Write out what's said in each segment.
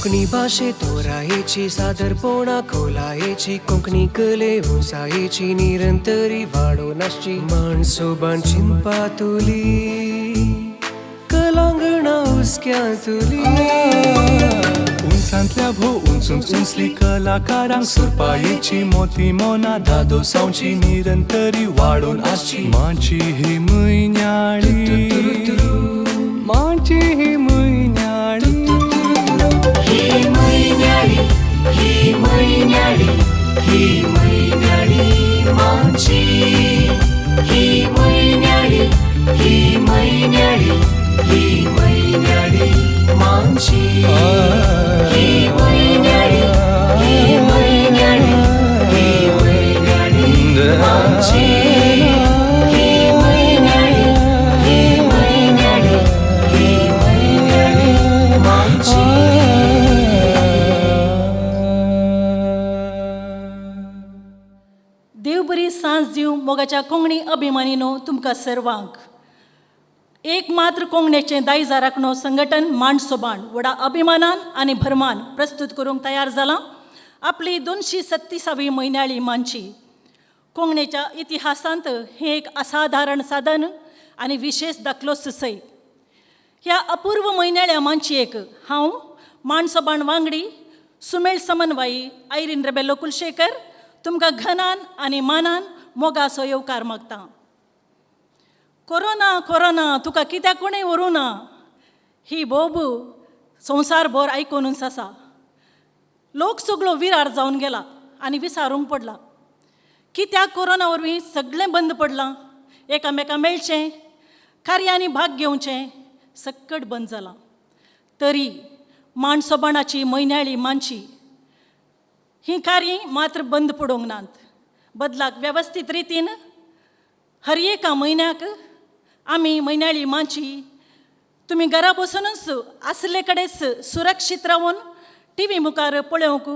कोंकणी भाषे तोरायेची सादरपणा खोलायेची कोंकणी कले उंचायेची निरंतरी वाढोन आसची माणसोबान चिंपातुली कलांगणा हुस्क्यांतुली उंचांतल्या भोव उंचूंच उंचली कलाकारांक सुरपायेची मोती मोना दादो सावची निरंतरी वाढोन आसची माची ही मैन्याळी माची ही मैन्याळी ही मैन्याळी ही मैन्याळी ही मैन्याळी माची ही मैन्याळी ही मैन्याळी ही मैन्याळी माची ही मैन्याळी ही मैन्याळी ही मैन्याळी माची ही मैन्याळी ही मैन्याळी ही मैन्याळी माची. देव बरी सांज दिव मोगाच्या कोंकणी अभिमानीनो तुमकां सर्वांक एक मात्र कोंकणीचें दायज राखणो संघटन मांडसोबाण व्हडा अभिमानान आनी भरमान प्रस्तूत करूंक तयार जालां आपली 236वी म्हयन्याळी मांची. कोंकणीच्या इतिहासांत हें एक असाधारण साधन आनी विशेष दाखलो सय. ह्या अपूर्व म्हयन्याळ्या मांचयेक हांव मांडसोबाण वांगडी सुमेळ समन्वयी आयरीन रेबेलो कुलशेकर तुमकां घनान आनी मानान मोगाचो येवकार मागतां. कोरोना कोरोना तुका कित्याक कोणें व्हरूं ना ही बोब संवसारभर आयकूनच आसा. लोक सगळो विरार जावन गेला आनी विसारूंक पडला. कित्याक कोरोना वरवीं सगळें बंद पडलां. एकामेकां मेळचें कार्यांनी भाग घेवचें सक्कट बंद जालां. तरी मांडसोबाणाची म्हयन्याळी मांची ही कार्य मात्र बंद पडोंक नात. बदलाक वेवस्थीत रितीन हर एका म्हयन्याक आमी म्हयन्याळी मांची तुमी घरा बसूनच आसले कडेच सुरक्षीत रावन टी व्ही मुखार पळोवंक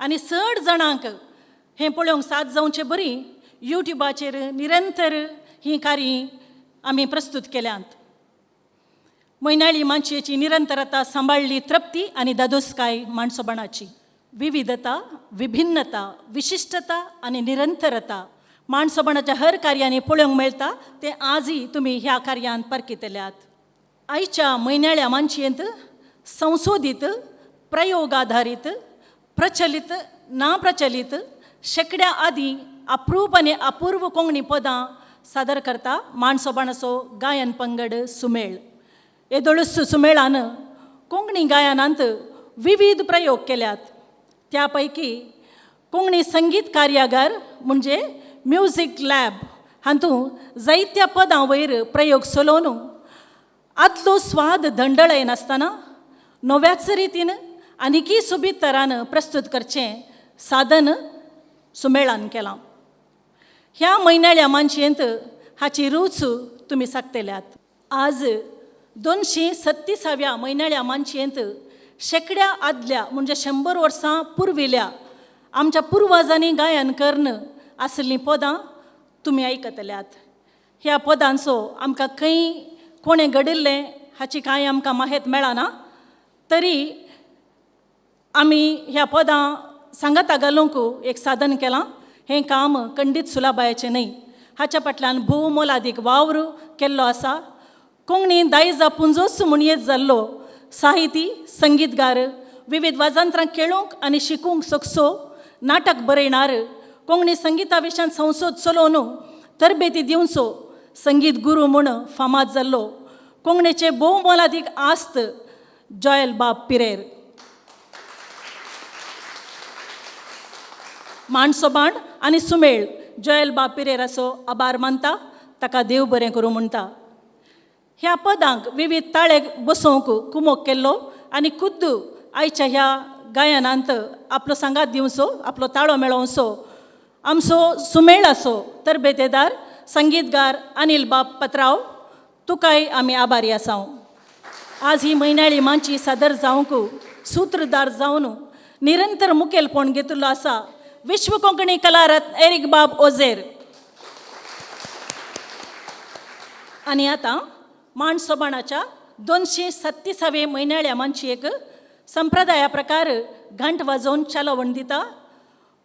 आनी चड जाणांक हें पळोवंक साथ जावचें बरी यूट्यूबाचेर निरंतर ही कार्य आमी प्रस्तूत केल्यांत. म्हयन्याळी मांचयेची निरंतरता सांबाळली तृप्ती आनी दादोसकाय मांडसोबाणाची. विविधता विभिन्नता विशिश्टता आनी निरंतरता मांडसोबाणाच्या हर कार्यांनी पळोवंक मेळटा ते आजय तुमी ह्या कार्यांत परकितल्यात. आयच्या म्हयन्याळ्या मांचयेंत संशोधीत प्रयोगाधारीत प्रचलीत नाप्रचलीत शेकड्या आदी अप्रूप आनी अपूर्व कोंकणी पदां सादर करता मांडसोबाणाचो गायन पंगड सुमेळ. येदोळूच सुमेळान कोंकणी गायनांत विविध प्रयोग केल्यात. त्या पैकी कोंकणी संगीत कार्यागार म्हणजे म्युझिक लॅब हातूंत जायत्या पदां वयर प्रयोग चलोवन आदलो स्वाद धंडळय नासतना नव्याच रितीन आनिकी सोबीत तरान प्रस्तूत करचें साधन सुमेळान केलां. ह्या म्हयन्याळ्या मांचयेंत हाची रूच तुमी साकतेल्यात. आज 236व्या म्हयन्याळ्या मांचयेंत शेकड्या आदल्या म्हणजे 100 वर्सां पुर्विल्या आमच्या पुर्वजांनी गायन करन आसलीं पदां तुमी आयकतल्यात. ह्या पदांचो आमकां खंय कोणें घडिल्लें हाची कांय आमकां माहेत मेळना. तरी आमी ह्या पदां सांगाता घालूंक एक साधन केलां. हें काम खंडीत सुलाबायेचें न्हय. हाच्या फाटल्यान भोव मोलादीक वावर केल्लो आसा. कोंकणी दायजा पुंजोच म्हणयेत जाल्लो साहिती संगीतगार विविध वाजंत्रां खेळूंक आनी शिकूंक सकसो नाटक बरयणार कोंकणी संगिता विशयान संसद चलोवन तरबेती दिवचो संगीत गुरू म्हूण फामाद जाल्लो कोंकणीचे भोव मोलादीक आस्त जॉयल बाब पिरेर. मांडसोबाण आनी सुमेळ जॉयल बाब पिरेराचो आभार मानता. ताका देव बरें करूं म्हणटा. ह्या पदांक विविध ताळे बसोवंक कुमोक केल्लो आनी खुद्द आयच्या ह्या गायनांत आपलो सांगात दिवचो आपलो ताळो मेळोवचो आमचो सुमेळाचो तरबेतेदार संगीतगार अनिल बाब पत्राव. तुकाय आमी आभारी आसाव. आज ही म्हयन्याळी मांची सादर जावंक सूत्रधार जावन निरंतर मुखेलपण घेतिल्लो आसा विश्व कोंकणी कलारत्न एरिक बाब ओझेर. आनी आतां मांडसोबाणाच्या 237वे म्हयन्याळ्या मांचयेक संप्रदाया प्रकार घंट वाजोवन चालवण दिता.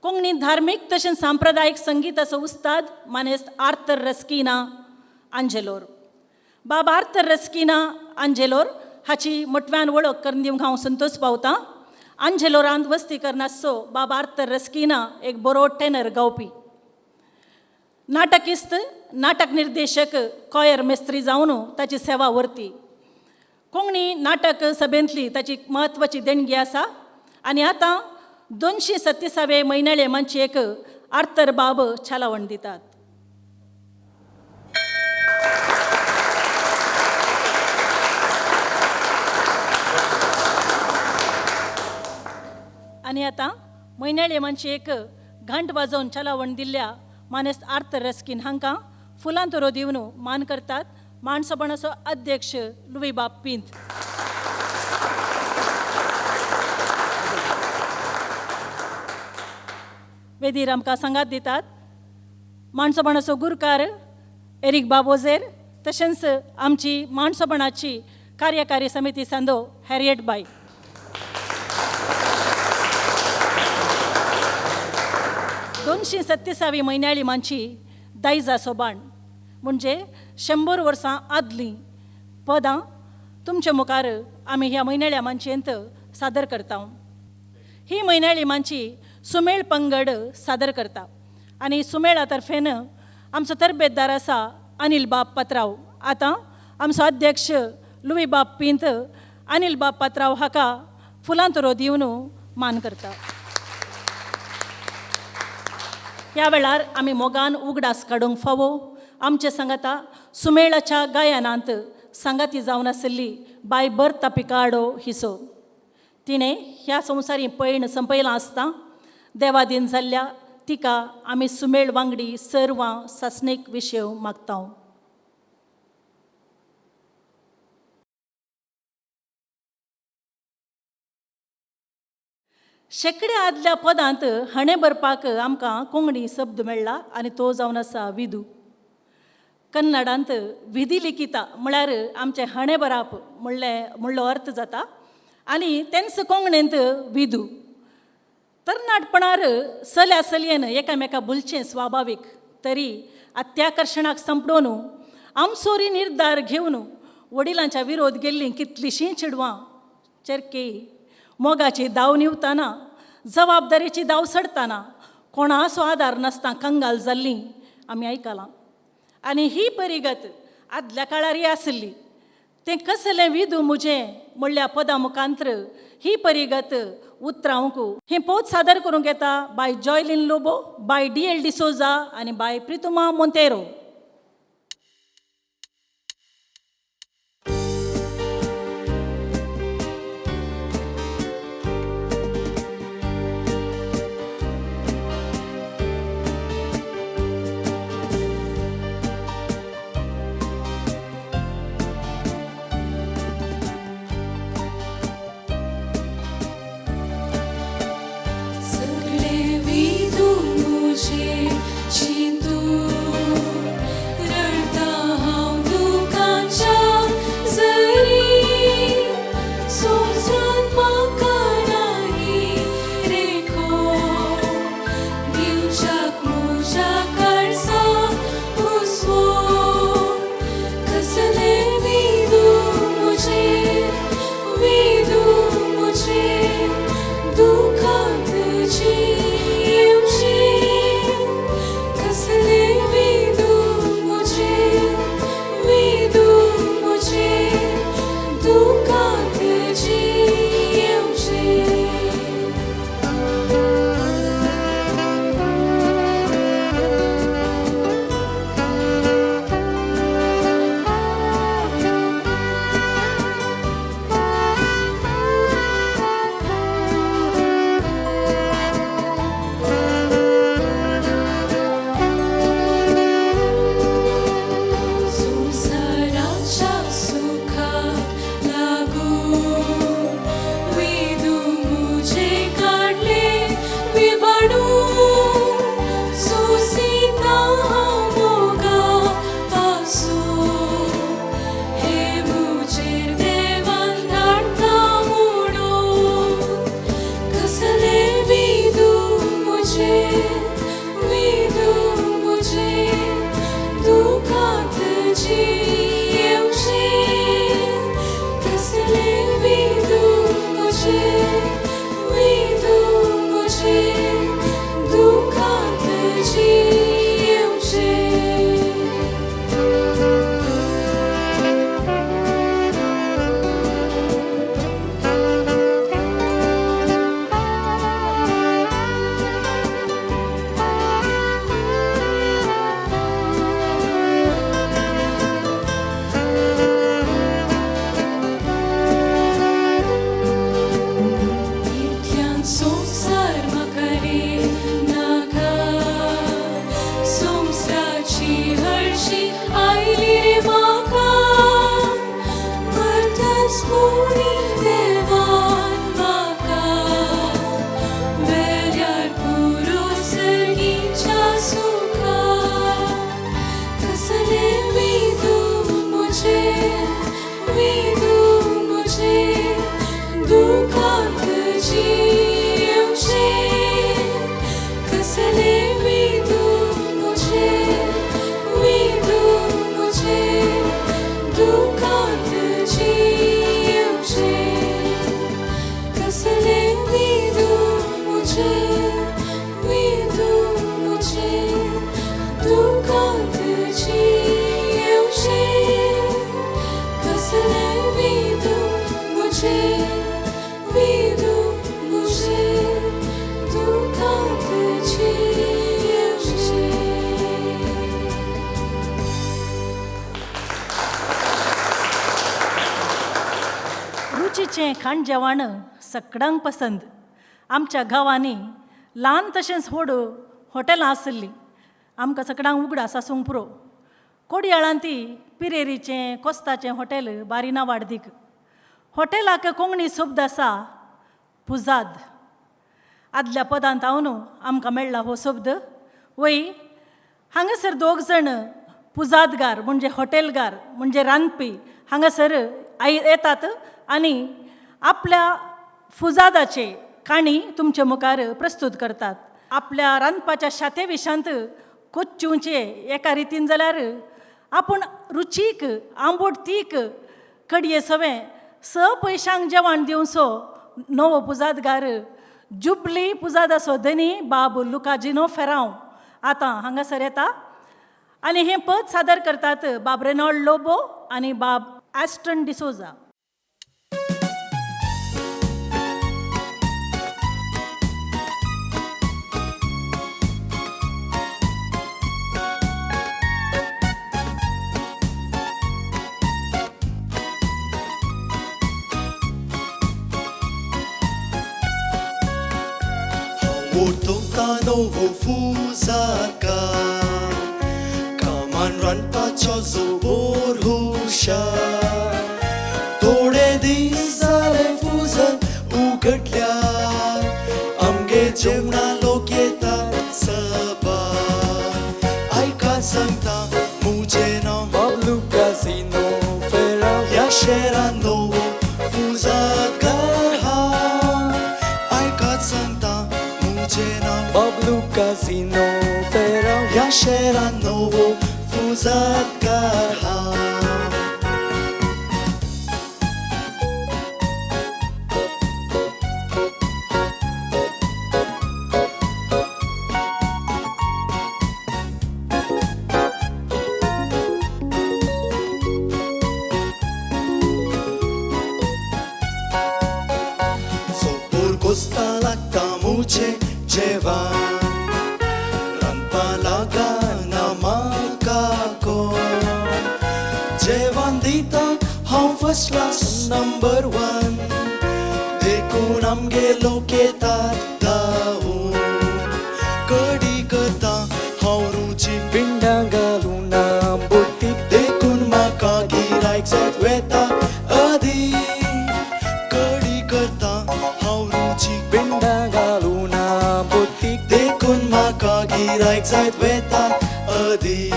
कोंकणी धार्मीक तशेंच सांप्रदायीक संगीताचो उस्ताद मानेस्त आर्थर रस्किना आंजेलोर. बाब आर्थर रस्किना आंजेलोर हाची मोटव्यान वळख करून दिवंक हांव संतोश पावतां. आंजेलोरांत वस्ती करनासो बाब आर्थर रस्किना एक बरो टेनर गावपी. नाटकिस्त, नाटक निर्देशक, कॉयर मेस्त्री जावन ताची सेवा व्हरती. कोंकणी नाटक सभेंतली ताची म्हत्वाची देणगी आसा. आनी आतां 237वे म्हयन्याळे मंचेक आर्थर बाब चालवण दितात. आनी आतां म्हयन्याळे मंचेक घंट वाजोवन चालवण दिल्ल्या मानेस्त आर्थर रस्किन हांकां फुलां तोरो दिवन मान करतात. माणसपणाचो अध्यक्ष लुई बाब पिंत. वेदीर आमकां सांगात दितात माणसपणाचो गुरकार एरिक बाबोजेर, तशेंच आमची माणसपणाची कार्यकारी समिती सांदो हॅरियट बाय. दोनशे 237वी म्हयन्याळी मांची दायजा सोबाण म्हणजे 100 वर्सां आदलीं पदां तुमच्या मुखार आमी ह्या म्हयन्याळ्या मांचयेंत सादर करता. ही म्हयन्याळी मांची सुमेळ पंगड सादर करता. आनी सुमेळा तर्फेन आमचो तरबेतदार आसा अनिल बाब पात्रांव. आतां आमचो अध्यक्ष लुई बाब पिंत अनिल बाब पात्रांव हाका फुलां तोरो दिवन मान करता. ह्या वेळार आमी मोगान उगडास काडूंक फावो आमचे सांगाता सुमेळाच्या गायनांत सांगाती जावन आशिल्ली बाय बर्ता पिकार्डो हिसो. तिणें ह्या संवसारी पैण संपयलां आसता देवादीन जाल्ल्या तिका आमी सुमेळ वांगडी सर्वां सासणेक विशय मागता. शेकड्या आदल्या पदांत हणे बरपाक आमकां कोंकणी शब्द मेळ्ळा आनी तो जावन आसा विदू. कन्नडांत विधी लिखिता म्हळ्यार आमचे हणे बराप म्हणलो अर्थ जाता आनी तेंच कोंकणींत विदू. तरणाटपणार चल्या चलयेन एकामेका भुलचें स्वाभावीक, तरी अत्याकर्शणाक संपडोवन आमसोरी निर्धार घेवन वडिलांच्या विरोध गेल्लीं कितलींशीं चिडवां चरके मोगाची दाव निवताना, जबाबदारेची दाव सडताना कोणाचो आदार नासता कंगाल जाल्लीं आमी आयकलां. आनी ही परिगत आदल्या काळार आशिल्ली. तें कसलें विदू मुजें म्हणल्या पदा मुखांत्र ही परिगत उतरावंक हें पोत सादर करूंक येता by Joyline Lobo, by DL D'Souza आनी बाय प्रितुमा मोंतेरो. सगळे विदू मुझे चिंतू मुझे विदू मुझे दुःखांतची येवचे कसले विदू मुझे दुःखांतची येवचे. रुचीचें खाण जेवण सगळ्यांक पसंद. आमच्या गांवांनी ल्हान तशेंच व्हड हॉटेलां आसलीं. आमकां सगळ्यांक उगडास आसूंक पुरो. कोडयाळांत ती पिरेरीचें कोस्ताचें हॉटेल बारिना वाडदीक. हॉटेलाक कोंकणी शब्द आसा पुजाद. आदल्या पदांत हांव न्हू आमकां मेळ्ळा हो शब्द. वय हांगासर दोग जाण पुजादगार म्हणजे हॉटेलगार म्हणजे रांदपी हांगासर येतात आनी आपल्या फुजादाचे काणी तुमचे मुखार प्रस्तूत करतात. आपल्या रांदपाच्या शाते विशांत कोच्चूचे एका रितीन जाल्यार आपूण रुचीक आंबोट तीक कडये सवें पयशांक जेवण दिवचो नवो पुजादगार जुबली पुजादाचो धनी बाब लुकाजिनो फेरांव आतां हांगासर येता आनी हें पद सादर करतात बाब रेनॉल्ड लोबो आनी बाब Aston D'Souza. Toka novo fuzaka Kaman ranpacho zobor husha Tode dis zale fuzat ugadल्या Amge जेवणा लोक येतात सबा ऐका सांगता मुझे नाव Pablo Casino Ferra या शहरान novo fuzatgar हा ऐका सांगता Pablo Casino Ferra या शहरान novo fuzatgar हा. Sopor costa lacta muche जेवण रांदपा लागा नामाका कोण जेवण दिता हांव फर्स्ट क्लास नंबर 1 देखून आमगे लोक येतात धांवून कडी करता हांव रुची पिंडां घालून आंबोटी देखून म्हाका गिरायक जायत वेता अदी कडी करता हांव रुची पिंडां घालून देखून म्हाका गिरायक जायत वेता अदी.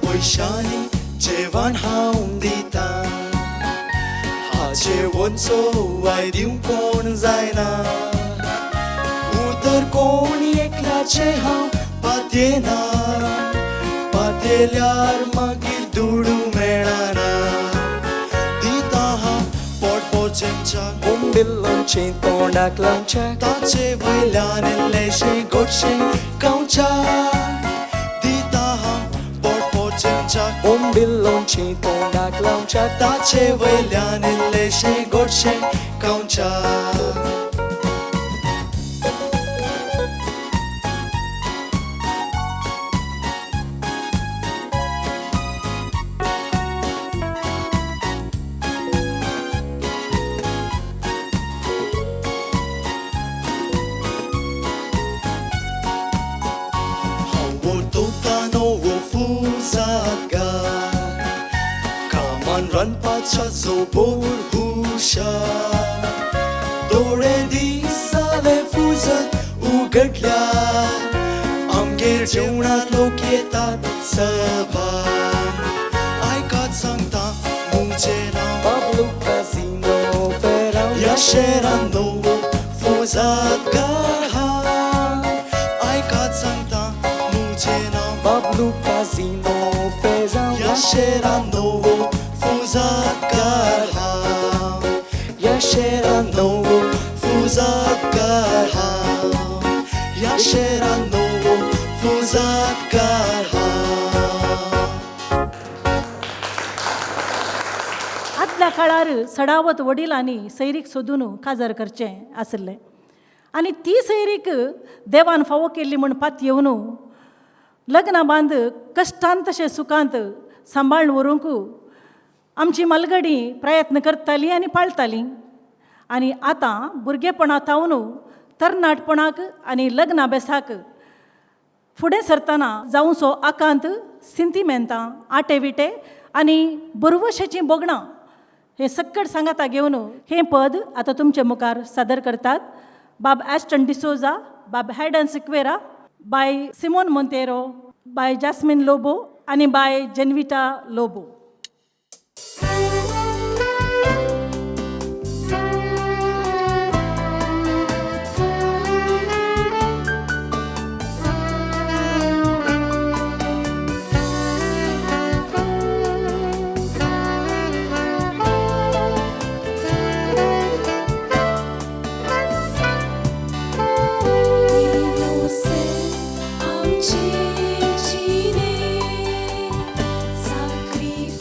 पयशांनी जेवण हांव दिता जेवणचो वाय दिवंक कोण जायना उतर कोण एकल्याचे हांव पातयेना पातयल्यार मागीर दुडू मेळना दिता हांव पोटपोचेंच्या बोंबिल्लोंचें तोंडाक लावच्या ताचे वयल्यान इल्लेशें गोडशें खावच्या दिता हांव पोटपोचेंच्या बोंबिल्लोंचें तोंडाक लावच्या ताचे वयल्यान इल्लेशें गोडशें खावच्या. ranpacha zobor husha Dore दिसाले फुजत उगडल्यार आमगेर जेवणात लोक येतात सभा ऐकात सांगता मुझे नाव Pablo शेरांनो फौजात गारहा ऐकात सांगता मुझे नाव Pablo Casino fez या शेरांनो फौजात गारहा Ya cheirando फौजात गारहा या शेरांनो फौजात गारहा आदल्या काळार सडावत वडिलांनी सैरीक सोदून काजार करचें आसलें आनी ती सैरीक देवान फावो केल्ली म्हण पात येवन लग्ना बांद कश्टांत तशें सुखांत सांबाळून व्हरूंक आमची मलगडी प्रयत्न करताली आनी पाळटाली आनी आतां भुरगेपणांतावन तरणाटपणाक आनी लग्ना बेसाक फुडें सरतना जावं सो आकांत सिंतिमेंतां आटे विटे आनी बरवशेचीं बोगणां हे सक्कड सांगाता घेवन हें पद आतां तुमचे मुखार सादर करतात बाब ॲस्टन डिसोजा बाब हॅडन सिक्वेरा बाय सिमोन मोंतेरो बाय जास्मिन लोबो आनी बाय जेनविटा Lobo você amci cine sacrificio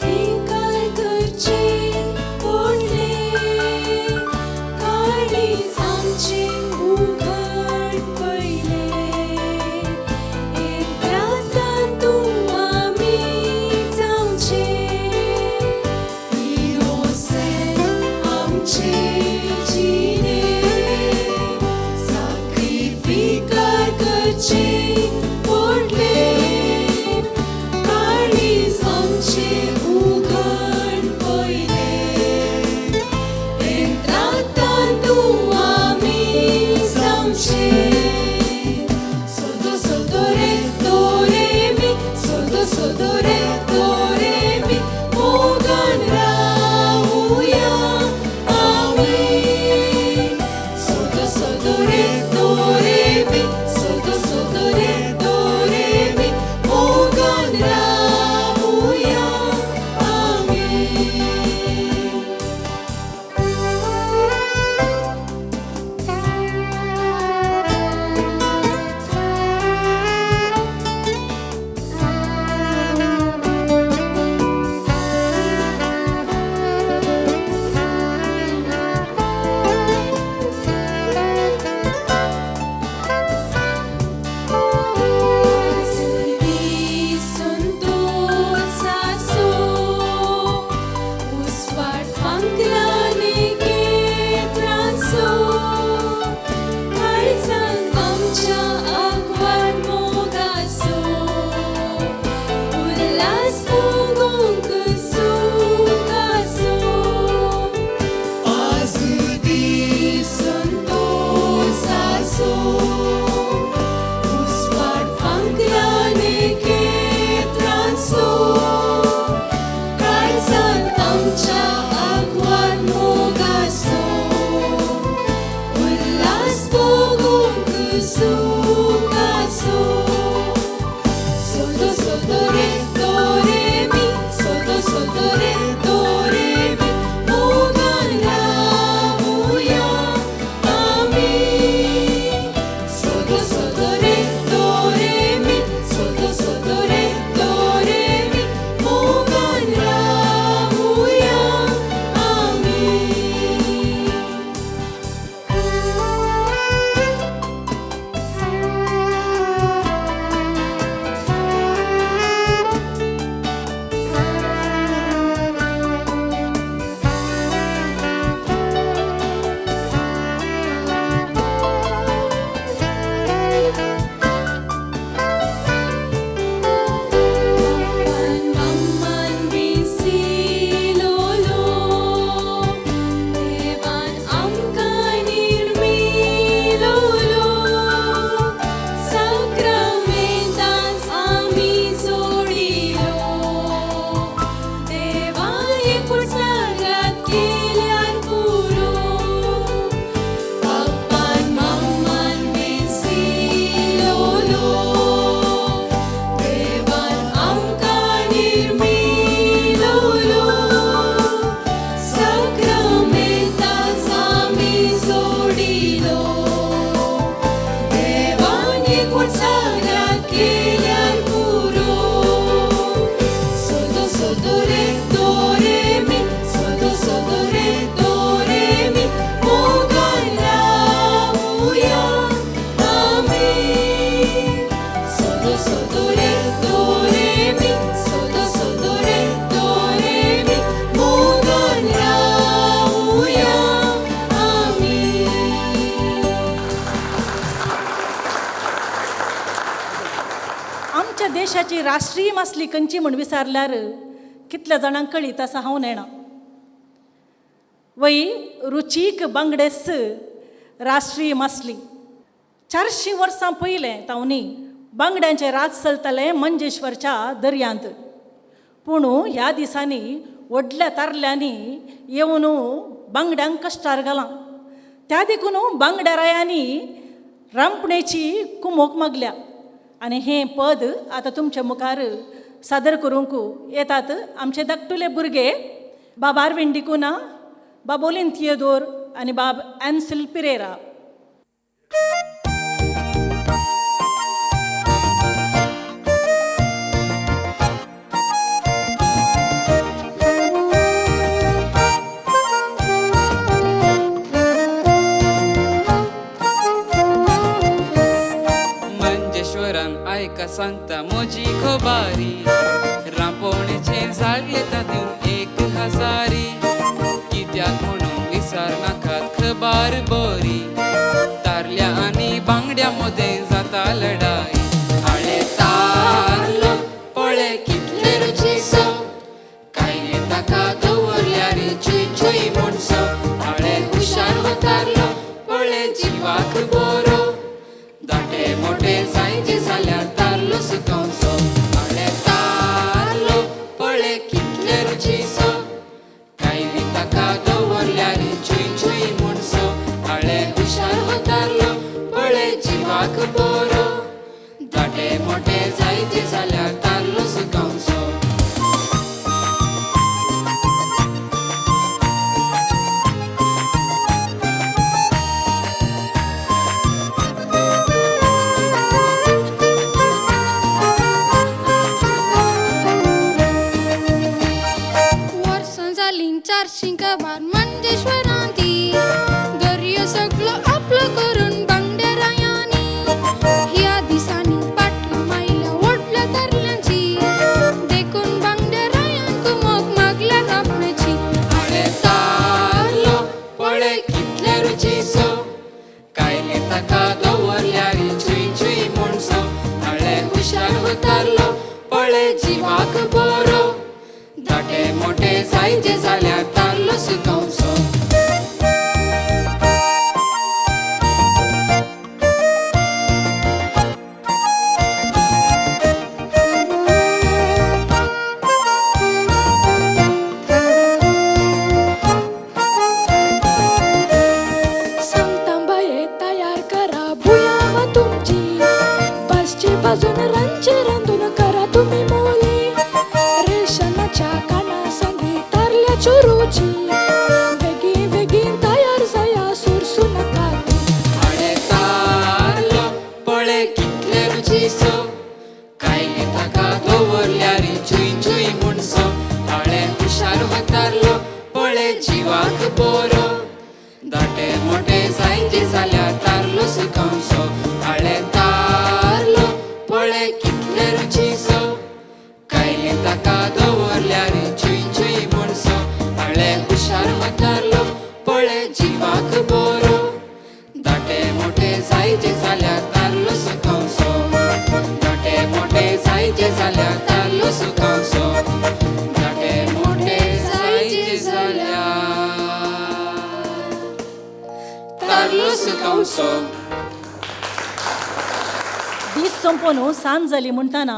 देशाची राष्ट्रीय मासली खंयची म्हूण विचारल्यार कितल्या जाणांक कळीत आसा हांव नेणा. वय रुचीक बांगडेस राष्ट्रीय मासली. 400 वर्सां पयलें तावनी बांगड्यांचें राज चलतालें मंजेश्वरच्या दर्यांत. पूण ह्या दिसांनी व्हडल्या तारल्यांनी येवन बांगड्यांक कश्टार घालां. त्या देखून बांगड्यारायांनी रांपणेची कुमोक मागल्या. आनी हें पद आतां तुमच्या मुखार सादर करूंक येतात आमचे धाकटुले भुरगे बाब आरविंद डिकुना, बाब ओलिन थियोदोर आनी बाब एन्सिल पिरेरा. मंजेश्वरान आयका सांगता म्हजी खबारी, रांपोणेचें जाळ्ळें तातूंत 1000. कित्याक म्हणून विचार नाकात खबार बरी. तारल्या आनी बांगड्या मदें जाता लढाई. आळे तारलो पळय कितले रुचीचो, कायले ताका दवरल्यार चुय चुय म्हणसो. आळे हुशार वतारलो पळय जिवाक बरो, दाटे मोटे जायचे जाल्यार तारलो सुकवचो. आळे तारलो पळय कितले रुचीचो, कायली ताका दवरल्यार चुय चुय म्हणसो. आळे हुशार वतारलो पळय जिवाक बरो, दाटे मोटे जायचे जाल्यार तारलो सुकवचो. वर्सां जालीं 400 काबार मंजेश्वरांती. दर्यो सगळो आपलो करून बांगड्यारायांनी. ह्या दिसांनी पाटलां मायल्या व्हडल्या तारल्यांची. देखून बांगड्यारायांक कुमोक मागल्या रांपणेची. आळे तारलो पळय कितले रुचीचो, कायले ताका दवरल्यार चुय चुय म्हणसो. आळे हुशार वतारलो पळय जिवाक बरो, दाटे मोटे जायचे जाल्यार तारलो सुकवचो. सांगता बाये तयार करा भुयामा तुमची. बसची बाजून रांदचे रांदून करा तुम्ही मोली. रेशनाच्या काना संगी तारल्याच्यो रुची. बेगीन बेगीन तयार जाया सुरसू नका तुम्ही. आळे तारलो पळय कितले रुचीचो, कायले ताका दवरल्यार चुय चुय म्हणसो. आळे हुशार वतारलो पळय जिवाक बरो, दाटे मोटे जायचे जाल्यार तारलो सुकवचो. आळे तारलो पळय कितले रुचीचो, कायले ताका दवरल्यार चुय चुय म्हणसो. आळे हुशार वतारलो पळय जिवाक बरो, दाटे मोटे जायचे जाल्यार तारलो सुकवचो. दाटे मोटे जायचे जाल्यार तारलो सुकवचो. दाटे मोटे जायचे जाल्यार तारलो सुकवचो. दीस संपोवन सांज जाली म्हणटना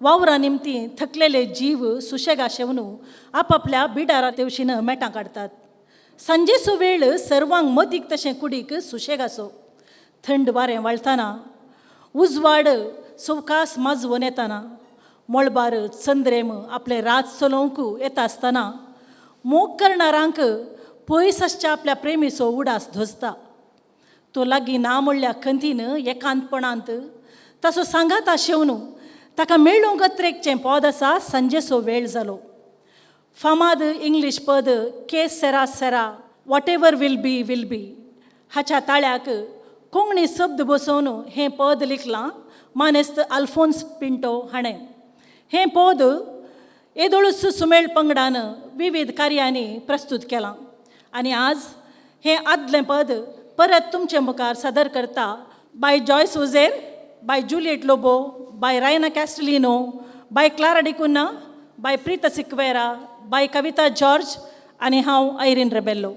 वावरा निमती थकलेले जीव सुशेगा शेवन आपापल्या बिडारा तेवशीन मेटां काडटात. सांजेचो वेळ सर्वांक मदीक तशें कुडीक सुशेगाचो. थंड वारें वाळतना, उजवाड सवकास माजवून येताना, मळबार चंद्रेम आपले राज चलोवंक येता आसतना मोग करणारांक पयस आसच्या आपल्या प्रेमीचो उडास धोजता. तो लागीं ना म्हणल्या खंतीन एकांतपणांत ताचो सांगात आशेवन ताका मेळूंक गत्रेकचें पद आसा सांजेचो वेळ जालो. फामाद इंग्लीश पद के सेरा सेरा वॉट एवर विल बी हाच्या ताळ्याक कोंकणी शब्द बसोवन हें पद लिखलां मानेस्त आल्फोन्स पिंटो हाणें. हें पद येदोळूच सुमेळ पंगडान विविध कार्यांनी प्रस्तुत केलां. आनी आज हें आदलें पद परत तुमचे मुखार सादर करता बाय जॉयस उजेर, बाय जुलिएट लोबो, बाय रायना कॅस्टलिनो, बाय क्लारा डिकुन्ना, बाय प्रीता सिक्वेरा, बाय कविता जॉर्ज आनी हांव आयरीन रेबेल्लो.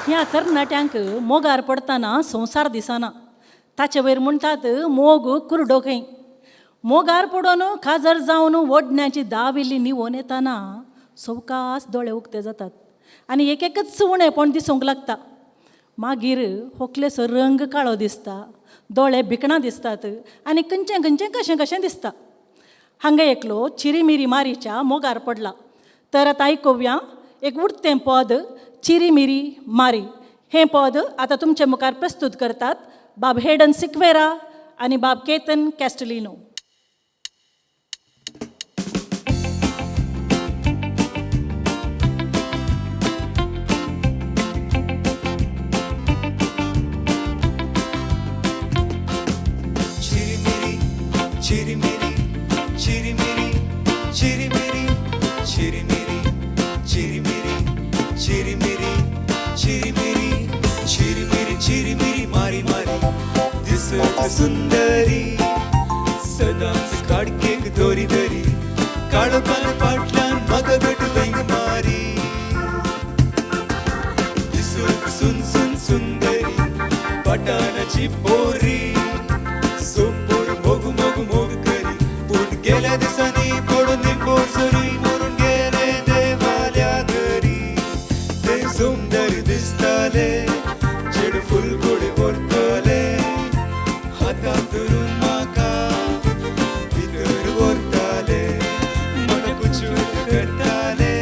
ह्या तरणाट्यांक मोगार पडताना संवसार दिसना. ताचे वयर म्हणटात मोग कुरडो खंय. मोगार पडून खाजर जावन ओडण्याची दाविल्ली निवोन येताना सवकास दोळे उक्ते जातात आनी एक एकच सुवणेपण दिसूंक लागता. मागीर होकलेसो रंग काळो दिसता, दोळे भिकणां दिसतात आनी खंयचें खंयचें कशें कशें दिसता. हांगा एकलो चिरीमिरी मारीच्या मोगार पडला. तर आतां आयकुया एक उडतें पद चिरीमिरी मारी. हें पद आतां तुमचे मुखार प्रस्तूत करतात बाब हेडन सिक्वेरा आनी बाब Ketan कॅस्टलिनो. Chirimiri, chirimiri, chirimiri, chirimiri, chirimiri, chirimiri, chirimiri, chirimiri, chirimiri, mari mari, दिसत सुंदरी, सदांच काडकेक दोरी दोरी, काळोखान फाटल्यान म्हाका घटलंय मारी. दिसत सुन सुन सुंदरी, पटाणाची पोरी, सोपोर मोग मोग मोग करी, पूण गेल्या दिसांनी पडून पोसरी मरून गेले देवाल्या घरी. ते सुंदर दिसताले, चेड फुल गोडे व्हरतले, हातांत धरून म्हाका भितर व्हरताले, म्हाका कुचूल करताले,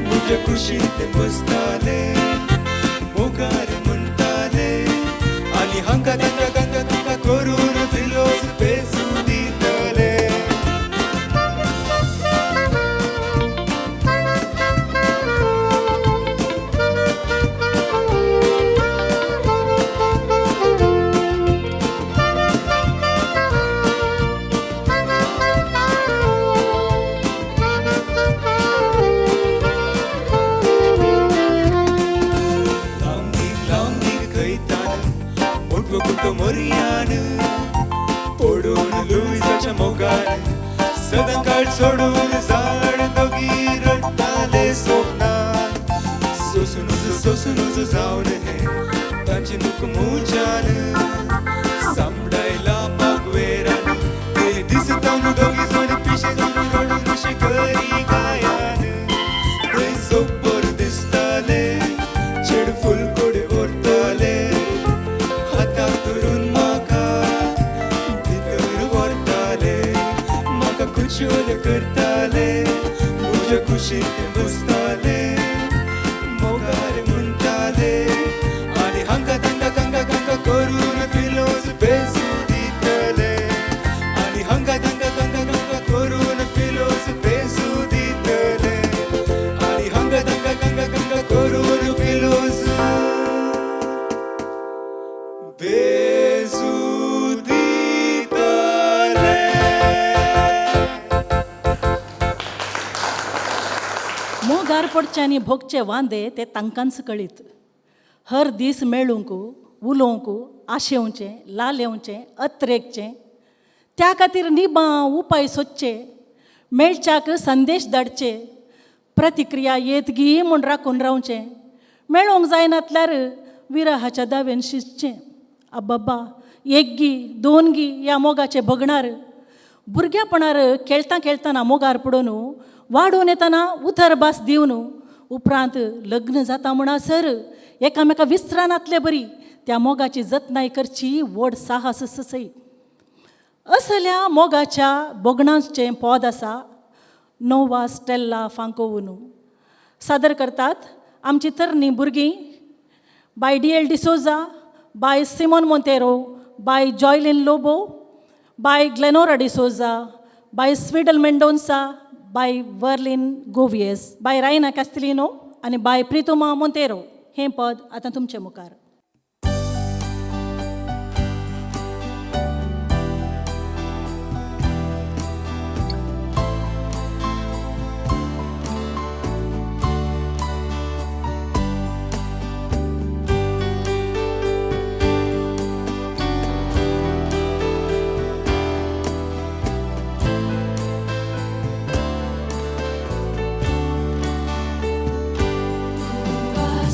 म्हज्या कुशीन ते बसताले, मोगार म्हणटाले, आनी हांकां तांकां तांकां तांकां करून फिलोसफेसू दितले. लावंगी खैतान मोठो कुटो मोरयान पडून लुईसाच्या मोगान सदां काळ सोडून झाड दोगी रडटाले सोपनान. सोसून जावन हे तांचे दुख मुजान सांबडायला मागवेरान ते दिसता दोगी जण पिशे जावन रडून शिकरी गायान. थंय सोपर दिसताले, चेड फुल गोडे व्हरतले, हाताक धरून म्हाका भितर व्हरताले, म्हाका कुचोल करताले, म्हज्या कुशीक बसताले, मोगार म्हणटाले, आनी हांकां तांकां तांकां तांकां करून फिलोसफेसू दितले, आनी हांकां तांकां तांकां तांकां करून फिलोसफेसू दितले, आनी हांकां तांकां तांकां तांकां करून फिलोसफेसू दितले. मोगार पडच्यांनी भोगचे वांदे ते तांकांच कळीत. हर दीस मेळूंक उलोवंक आशेवचें लालेवचें अत्रेकचें, त्या खातीर निबां उपाय सोदचे, मेळच्याक संदेश धाडचे, प्रतिक्रिया येतगी म्हूण राखून रावचें, मेळोंक जायनातल्यार विरहाच्या दावेन शिजचें. अब्बाब्बा, एकगी दोनगी ह्या मोगाचे भगणार, भुरग्यापणार खेळटा खेळटना मोगार पडून वाडून येतना उथरभास दिवन उपरांत लग्न जाता म्हणसर एकामेका विसरानातले बरी त्या मोगाची जतनाय करची व्हड साहस ससय. असल्या मोगाच्या बोगणांचें पद आसा नोवा स्टेल्ला फांकोवून. सादर करतात आमची तरणी भुरगीं बाय DL डिसोजा, बाय सिमोन मोंतेरो, बाय जॉयलिन लोबो, बाय ग्लेनोरा डिसोजा, बाय स्विडल मेंडोन्सा, बाय वर्लिन गोवियस, बाय रायना कॅस्टिलिनो आनी बाय प्रितोमा मोंतेरो. हें पद आतां तुमचे मुखार.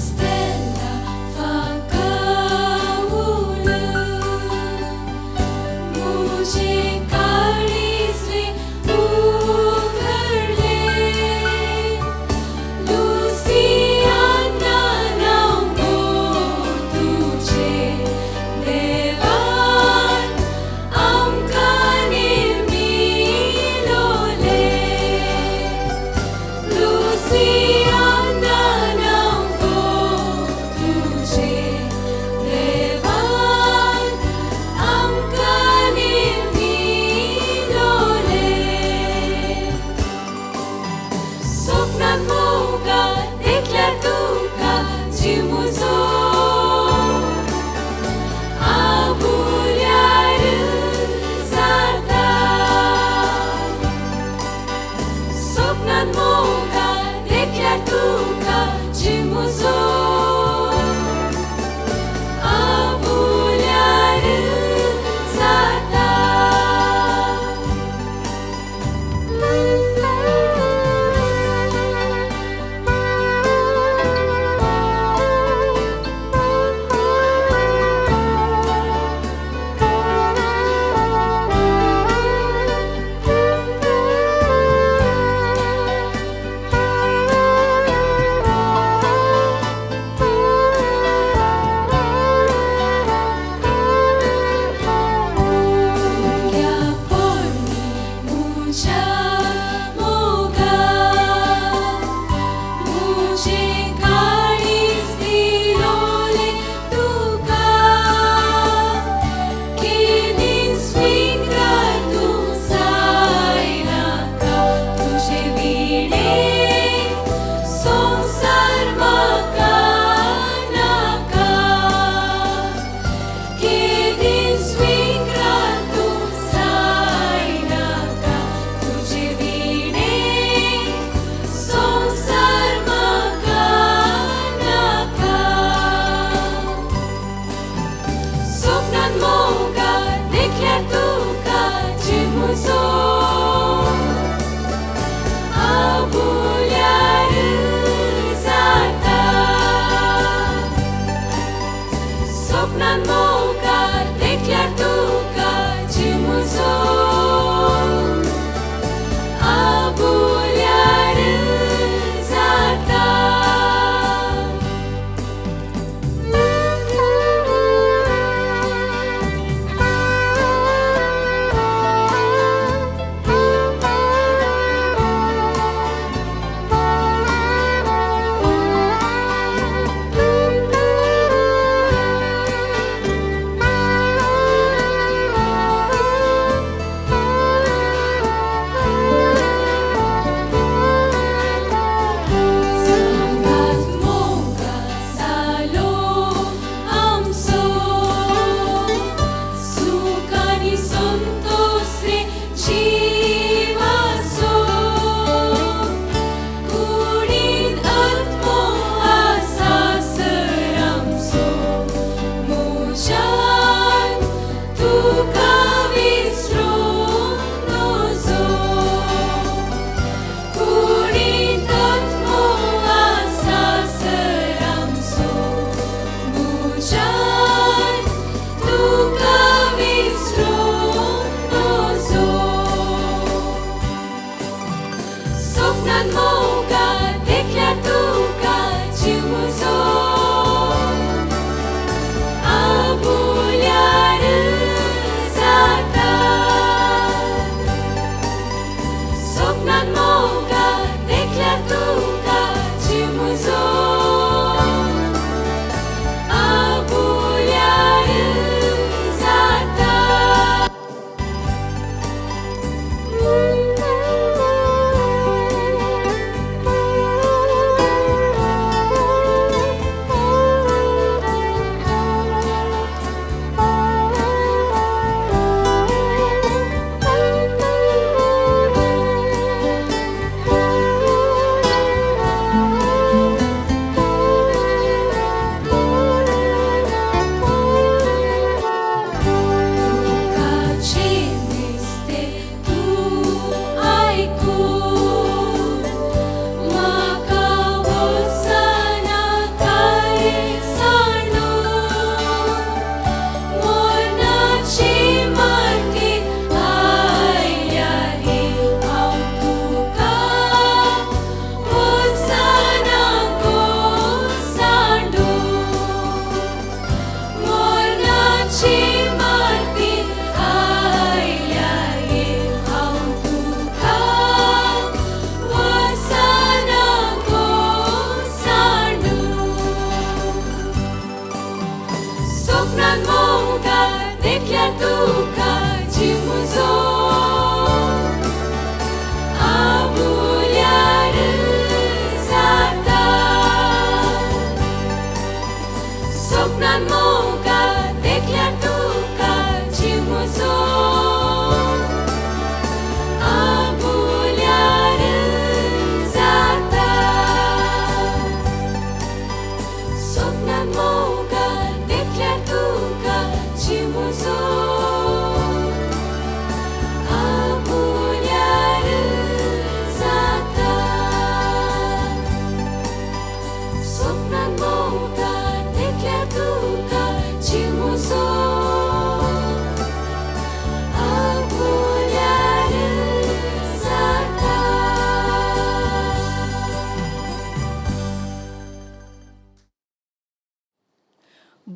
Stella, fan मोगा देखल्यार तुका जीव म्हजो आबुल्यार जाता स्वप्नांत मोगा देखल्यार तुका जीव म्हजो आबुल्यार जाता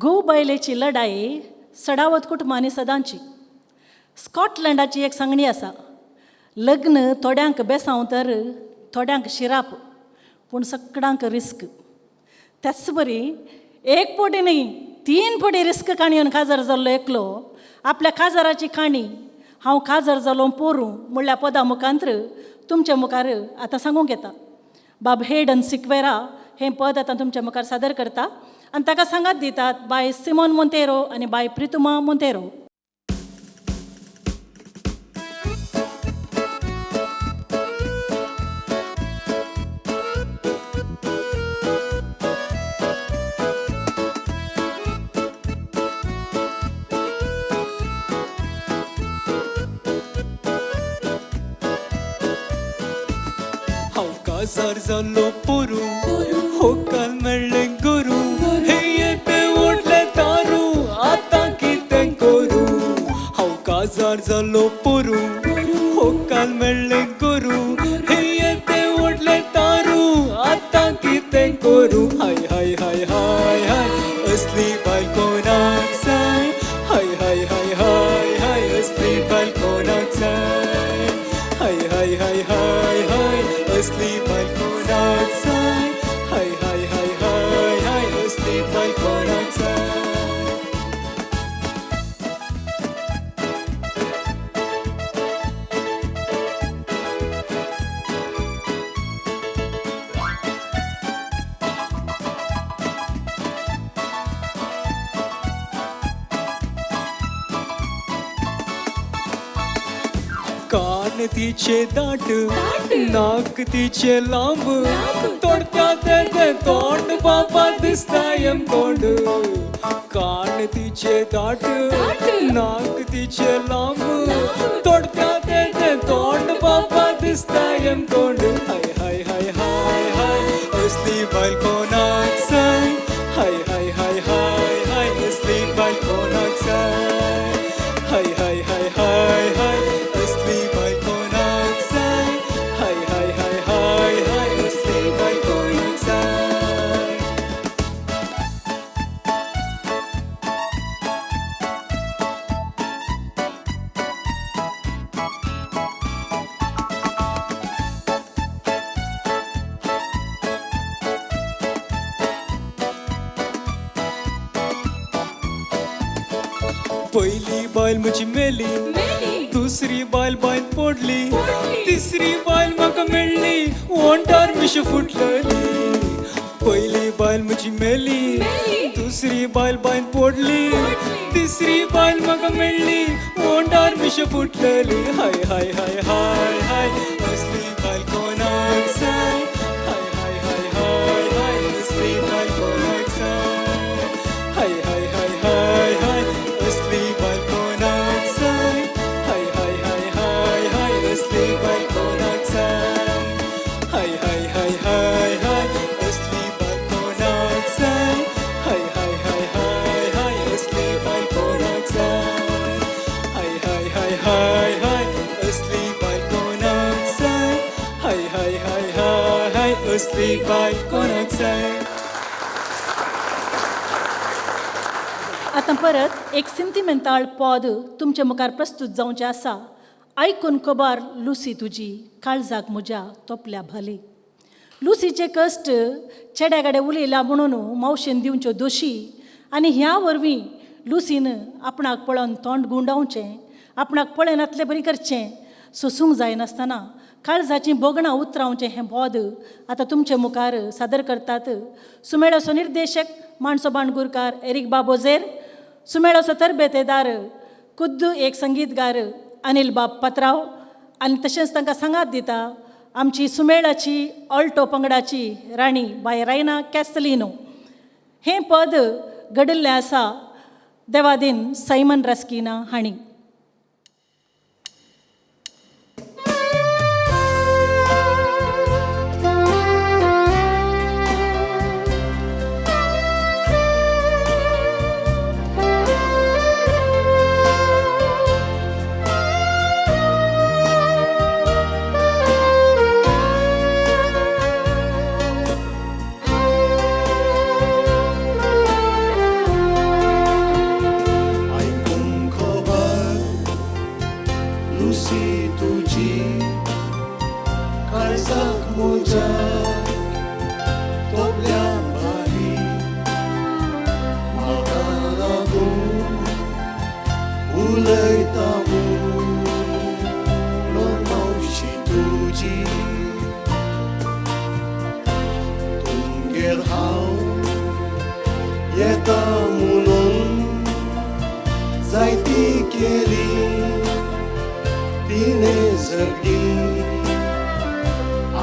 गो बैलेची लढाई सडावत कुटुंबांनी सदांची. स्कॉटलंडाची एक सांगणी आसा, लग्न थोड्यांक बेसांव तर थोड्यांक शिराप, पूण सगळ्यांक रिस्क. त्याच बरी एक पोटी न्ही 3 पोटी रिस्क काणयेन काजार जाल्लो एकलो. आपल्या काजाराची काणी हांव काजार जालो पोरूं म्हणल्या पदा मुखांत्र तुमच्या मुखार आतां सांगूंक येता. बाब हेडन सिक्वेरा हें पद आतां तुमच्या मुखार सादर करता आनी ताका सांगात दितात बाय सिमोन मोंतेरो आनी बाय प्रितुमा मोंतेरो. हांव काजार जाल्लो पोरू होकाल मेळ्ळें गुरू हे येते ओडले तारू आतां कितें करूं. हांव काजार जाल्लो पोरू होकाल मेळ्ळें गुरू हे येते ओडले तारू आतां कितें करूं. हाय हाय हाय हाय हाय असली बायल कोणाक जाय. हाय हाय हाय हाय हाय असली बायल कोणाक जाय. हाय हाय हाय हाय हाय असली बायल कोणाक जाय. हाय हाय हाय हाय हाय असली बायल कोणाक जाय. कान तिचे दाट नाक तिचे लांब तोडक्यात ते तोंड बाबा दिसतायम तोंड. कान तिचे दाट नाक तिचे लांब तोडक्यात ते तोंड बाबा दिसतायम तोंड. हाय हाय हाय हाय हाय असली बायल कोणाक जाय. हाय हाय हाय हाय हाय असली बायल कोणाक जाय. हाय हाय हाय हाय हाय असली बायल कोणाक जाय. हाय हाय हाय हाय हाय असली बायल कोणाक जाय. पहिली बायल म्हजी मेली, दुसरी बायल बायल पडली, तिसरी बायल म्हाका मेळ्ळी वोंटार मिश फुटलेली. पहिली बायल म्हजी मेली, दुसरी बायल बायल पडली, तिसरी बायल म्हाका मेळ्ळी वोंटार मिश फुटलेली. हाय हाय हाय हाय हाय असली बायल कोणाक जाय. हाय हाय हाय हाय हाय असली बायल कोणाक जाय. हाय हाय हाय हाय हाय असली बायल कोणाक जाय. हाय हाय हाय हाय हाय असली बायल कोणाक जाय. हाय हाय हाय हाय हाय असली बायल कोणाक जाय. हाय हाय हाय हाय हाय असली बायल कोणाक जाय. हाय हाय हाय हाय हाय असली बायल कोणाक जाय. हाय हाय हाय हाय हाय असली बायल कोणाक जाय. आतां परत एक सेंटिमेंटाळ पद तुमच्या मुखार प्रस्तूत जावचें आसा. आयकून कबार लुसी तुजी काळजाक म्हज्या तोपल्या भले. लुसीचे कश्ट चेड्यागाडे उलयला म्हणून मावशेन दिवच्यो दोशी आनी ह्या वरवीं लुसीन आपणाक पळोवन तोंड गुंडावचें, आपणाक पळयनातलें बरी करचें, सोसूंक जायनासतना काळजाचीं बोगणां उतरावचें हें पद आतां तुमचे मुखार सादर करतात सुमेळाचो निर्देशक माणसो बाणगुरकार एरिक बाबोजेर, सुमेळाचो तरबेतेदार खुद्द एक संगीतगार अनिल बाब पत्राव आनी तशेंच तांकां सांगात दिता आमची सुमेळाची ऑल्टो पंगडाची राणी बाय रायना कॅस्टलिनो. हें पद घडिल्लें आसा देवादीन सायमन रस्किना हांणी. कुशीचेर हांव येता म्हणून जायती केली तिने जगली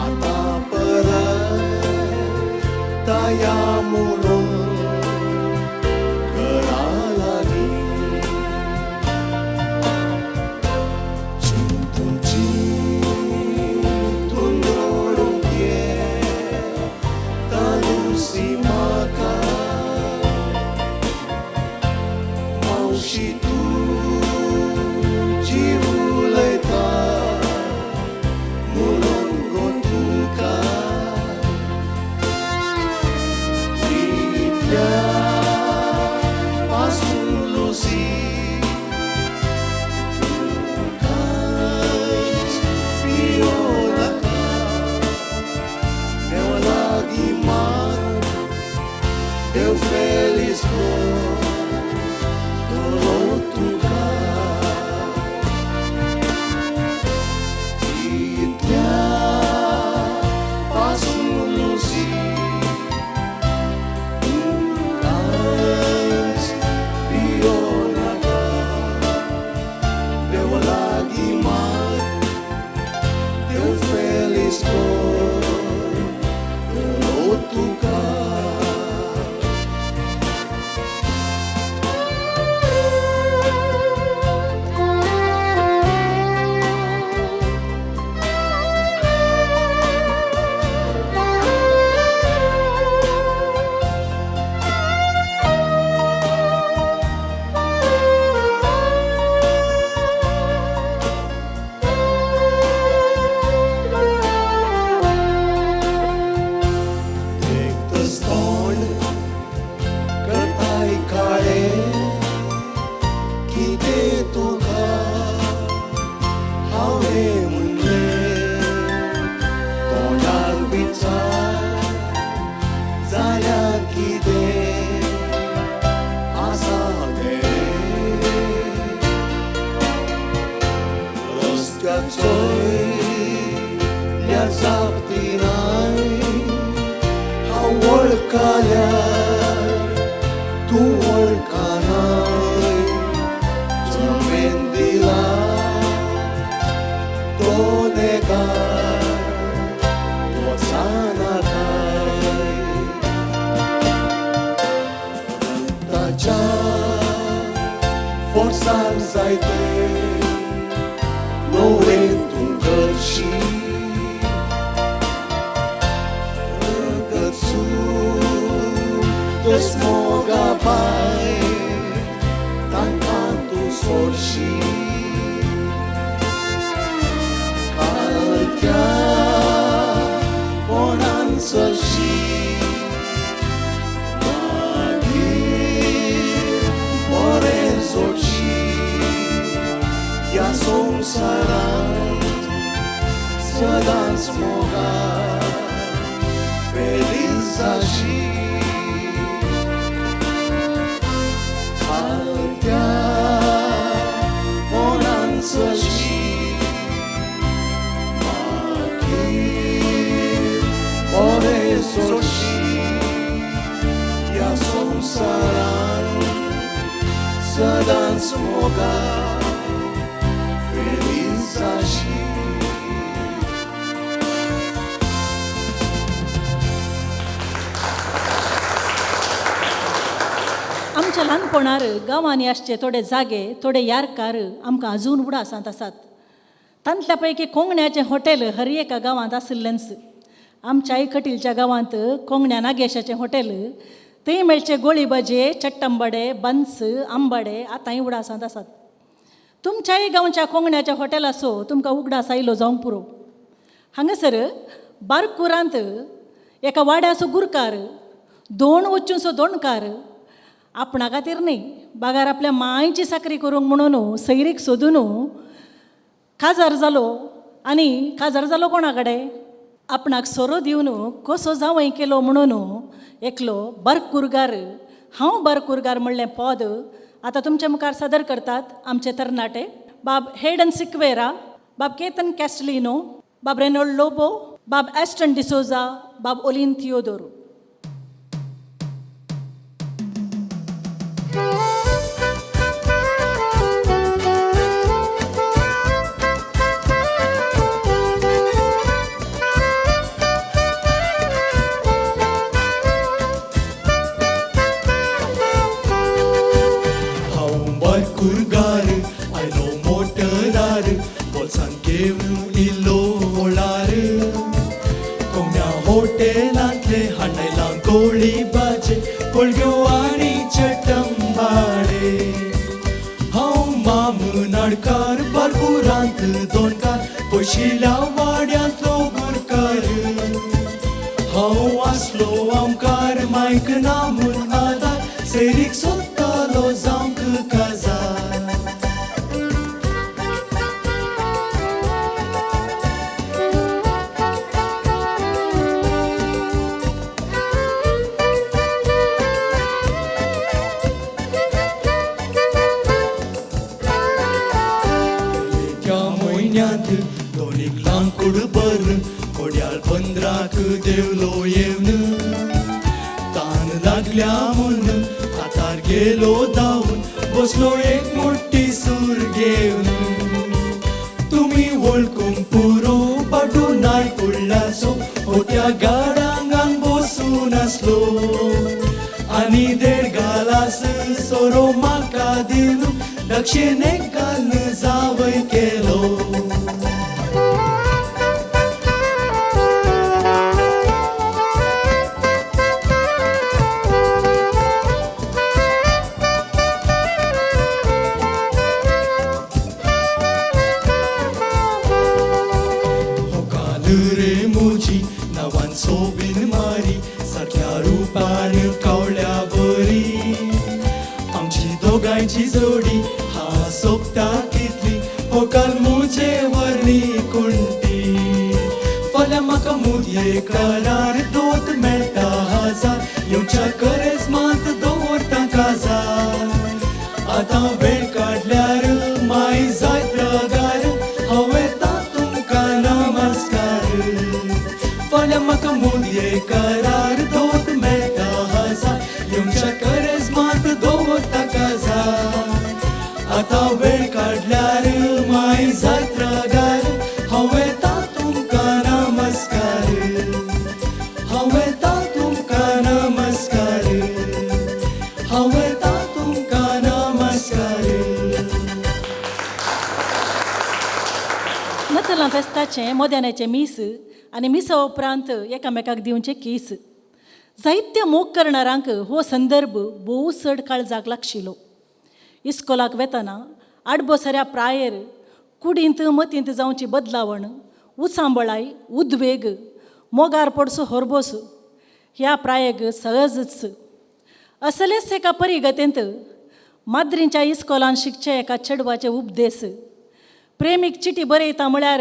आता परत ताया म्हणून घरा लागली चिंतूची तूं रडूंक ये तालुसी म्हाका मावशी तूं जीव उलयता म्हणून गो तुका इतल्या पासून लुसी कांयच पियोनाका देवा लागीं माग देव feliz dolo tuka itल्या पासून लुसी कांयच पियोनाका देवा लागीं माग देव feliz dolo tuka देखतच तोंड करताय काळे कितें तुका हांवें म्हणलें तोंडार विचार जाल्यार कितें आसा तें रस्त्याचोय ह्या जापतीनाय हांव वळखल्यार तूं वळखनाय जमेन दिला तो नेकार वचनाकाय ताच्या फोर्सान जायते नोवेन तूं करशी the smoga pai tankant tu sorshi kaltya ponan sarshi magi moren sorshi ya संसारांत सदां smoga feliz ashi Altea Bonanzashi Magir Orezoshi Ya Sonsaran Sadan Smoga Felizashi आमच्या ल्हानपणार गांवांनी आसचे थोडे जागे थोडे यारकार आमकां अजून उडासांत आसात तांतल्या पैकी कोंगण्याचें हॉटेल हर एका गांवांत आशिल्लेंच आमच्या कटीलच्या गांवांत कोंगण्या नागेशाचें हॉटेल थंय मेळचे गोळी भाजे चट्टंबडे बन्स आंबाडे आतांय उडासांत आसात तुमच्याय गांवच्या कोंगण्याच्या हॉटेल आसो तुमकां उगडास आयलो जावंक पुरो हांगासर बारकुरांत एका वाड्याचो गुरकार दोन वच्चूचो दोणकार आपणा खातीर न्ही बागार आपल्या मांयची साकरी करूंक म्हणून सैरीक सोदून काजार जालो आनी काजार जालो कोणा कडेन आपणाक सोरो दिवन कसो जावंय केलो म्हणून एकलो बारकुरगार हांव बारकुरगार म्हणलें पद आतां तुमच्या मुखार सादर करतात आमचे तरणाटे बाब हेडन सिक्वेरा बाब केतन कॅस्टलिनो बाब रेनोल्ड लोबो बाब एस्टन डिसोजा बाब ओलिन थियोदोरो हॉटेलांतले हाडलां कोळी भाजे पळग्यो आनी चटंबाडे हांव मामनाडकार बारकुरांत दोनकार पयशिल्या वाड्यांतलो गुरकार हांव आसलो आमकार मायक ना म्हूण आदार सेरीक सोदतालो जावंक काजार दोनीक लांकूड बर कोड्याळ 15 देवलो येवन तान लागल्या म्हूण हातार गेलो धांवन बसलो एक मोठी सूर घेवन तुमी वळखूंक पुरो पाटू नाय पडल्याचो हो त्या गाडांगान बसून आसलो आनी 1.5 गालास सोरो म्हाका दिलो दक्षिणेक घालून जावय केलो रे मोजी नावान सोबीन मारी सारख्या रुपान कावळ्या बरी आमची दोगांयची जोडी हा सोबता कितली हो काल मुजे वर्णी कुंटी फाल्यां म्हाका मुदये करार दोत मेळटा 1000 येवच्या करेस मात दवरता काजार आतां वेळ काडल्यार माय जाय प्रगार हांव येता तुमकां नमस्कार फाल्यां म्हाका मुदये करार दोत मेळटा 1000 येवच्या करेस मात दवरता काजार आतां वेळ काडल्यार माय जाय प्रगार हांव येता तुमकां नमस्कार हांव येता तुमकां नमस्कार हांव येता तुमकां नमस्कार नतलां फेस्ताचें मोद्यानाचें मीस आनी मिसा उपरांत एकामेकाक दिवचे कीस जायत्या मोग करणाऱ्यांक हो संदर्भ भोव चड काळ जाग लागशिल्लो इस्कोलाक वेतना आडबोसऱ्या प्रायेर कुडींत मतींत जावची बदलावण उचांबळाय उद्वेग मोगार पडसो होरबोस ह्या प्रायेक सहजच असलेच एका परिगतेंत माद्रींच्या इस्कोलान शिकचे एका चेडवाचे उपदेश प्रेमीक चिटी बरयता म्हळ्यार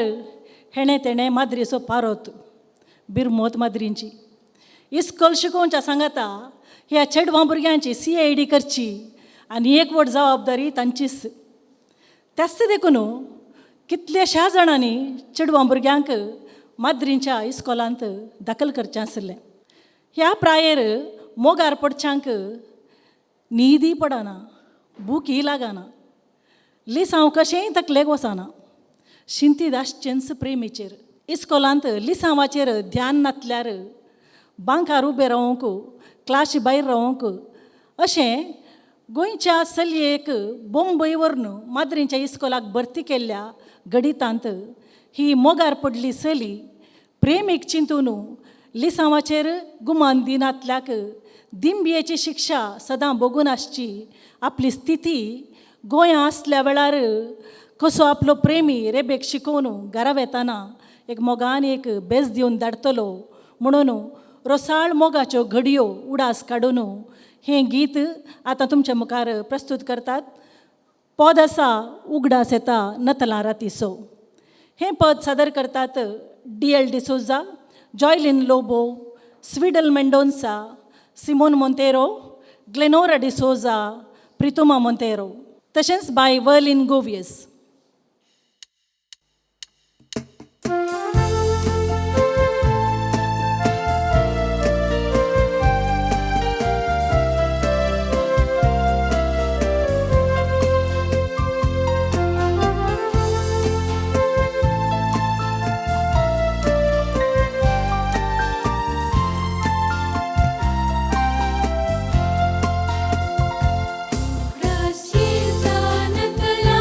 हेणे तेणें माद्रीचो पारोत बिरमोत माद्रींची इस्कोल शिकोवच्या सांगाता ह्या चेडवां भुरग्यांची CID करची आनी एकवट जबाबदारी तांचीच त्याच देखून कितल्याश्या जाणांनी चेडवां भुरग्यांक माद्रींच्या इस्कोलांत दाखल करचें आसलें ह्या प्रायेर मोगार पडच्यांक न्हीदय पडना भूकय लागना लिसांव कशेंय तकलेक वचना शिंतीत आसचेंच प्रेमीचेर इस्कोलांत लिसांवाचेर ध्यान नातल्यार बांकार उबें रावंक क्लासी भायर रावंक अशें गोंयच्या चलयेक बॉम्बय व्हरून माद्रींच्या इस्कोलाक भरती केल्ल्या गणितांत ही मोगार पडली चली प्रेमीक चिंतून लिसांवाचेर गुमान दिनातल्याक दिंबयेची शिक्षा सदां बगून आसची आपली स्थिती गोंया आसल्या वेळार कसो आपलो प्रेमी रेबेक शिकोवन घरा वेताना एक मोगान एक बेस दिवन धाडटलो म्हणून रोसाळ मोगाच्यो घडयो उडास काडून हें गीत आतां तुमच्या मुखार प्रस्तूत करतात पद आसा उगडास येता नतलां रातीसो हें पद सादर करतात DL डिसोजा जॉयलिन लोबो स्विडल मेंडोन्सा सिमोन मोंतेरो ग्लेनोरा डिसोजा प्रितुमा मोंतेरो तशेंच बाय वर्लिन गोवियस रास येता नतला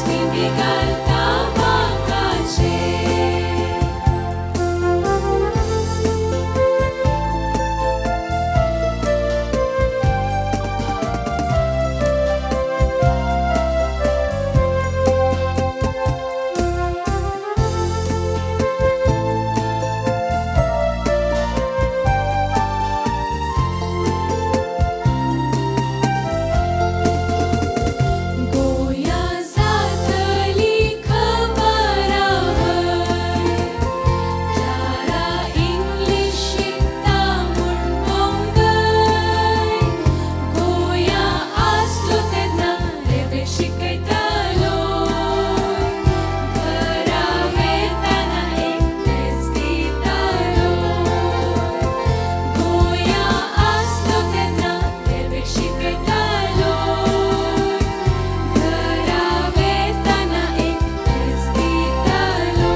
timbi galta mangace. गोया जातली खबरावर क्लारा इंग्लिश शिकता म्हूण पोंगय गोया आसलो तेन्ना रेबे शिकयतालो घरा वेताना एकटेच दितालो गोया आसलो तेन्ना रेबे शिकयतालो घरा वेताना एकटेच दितालो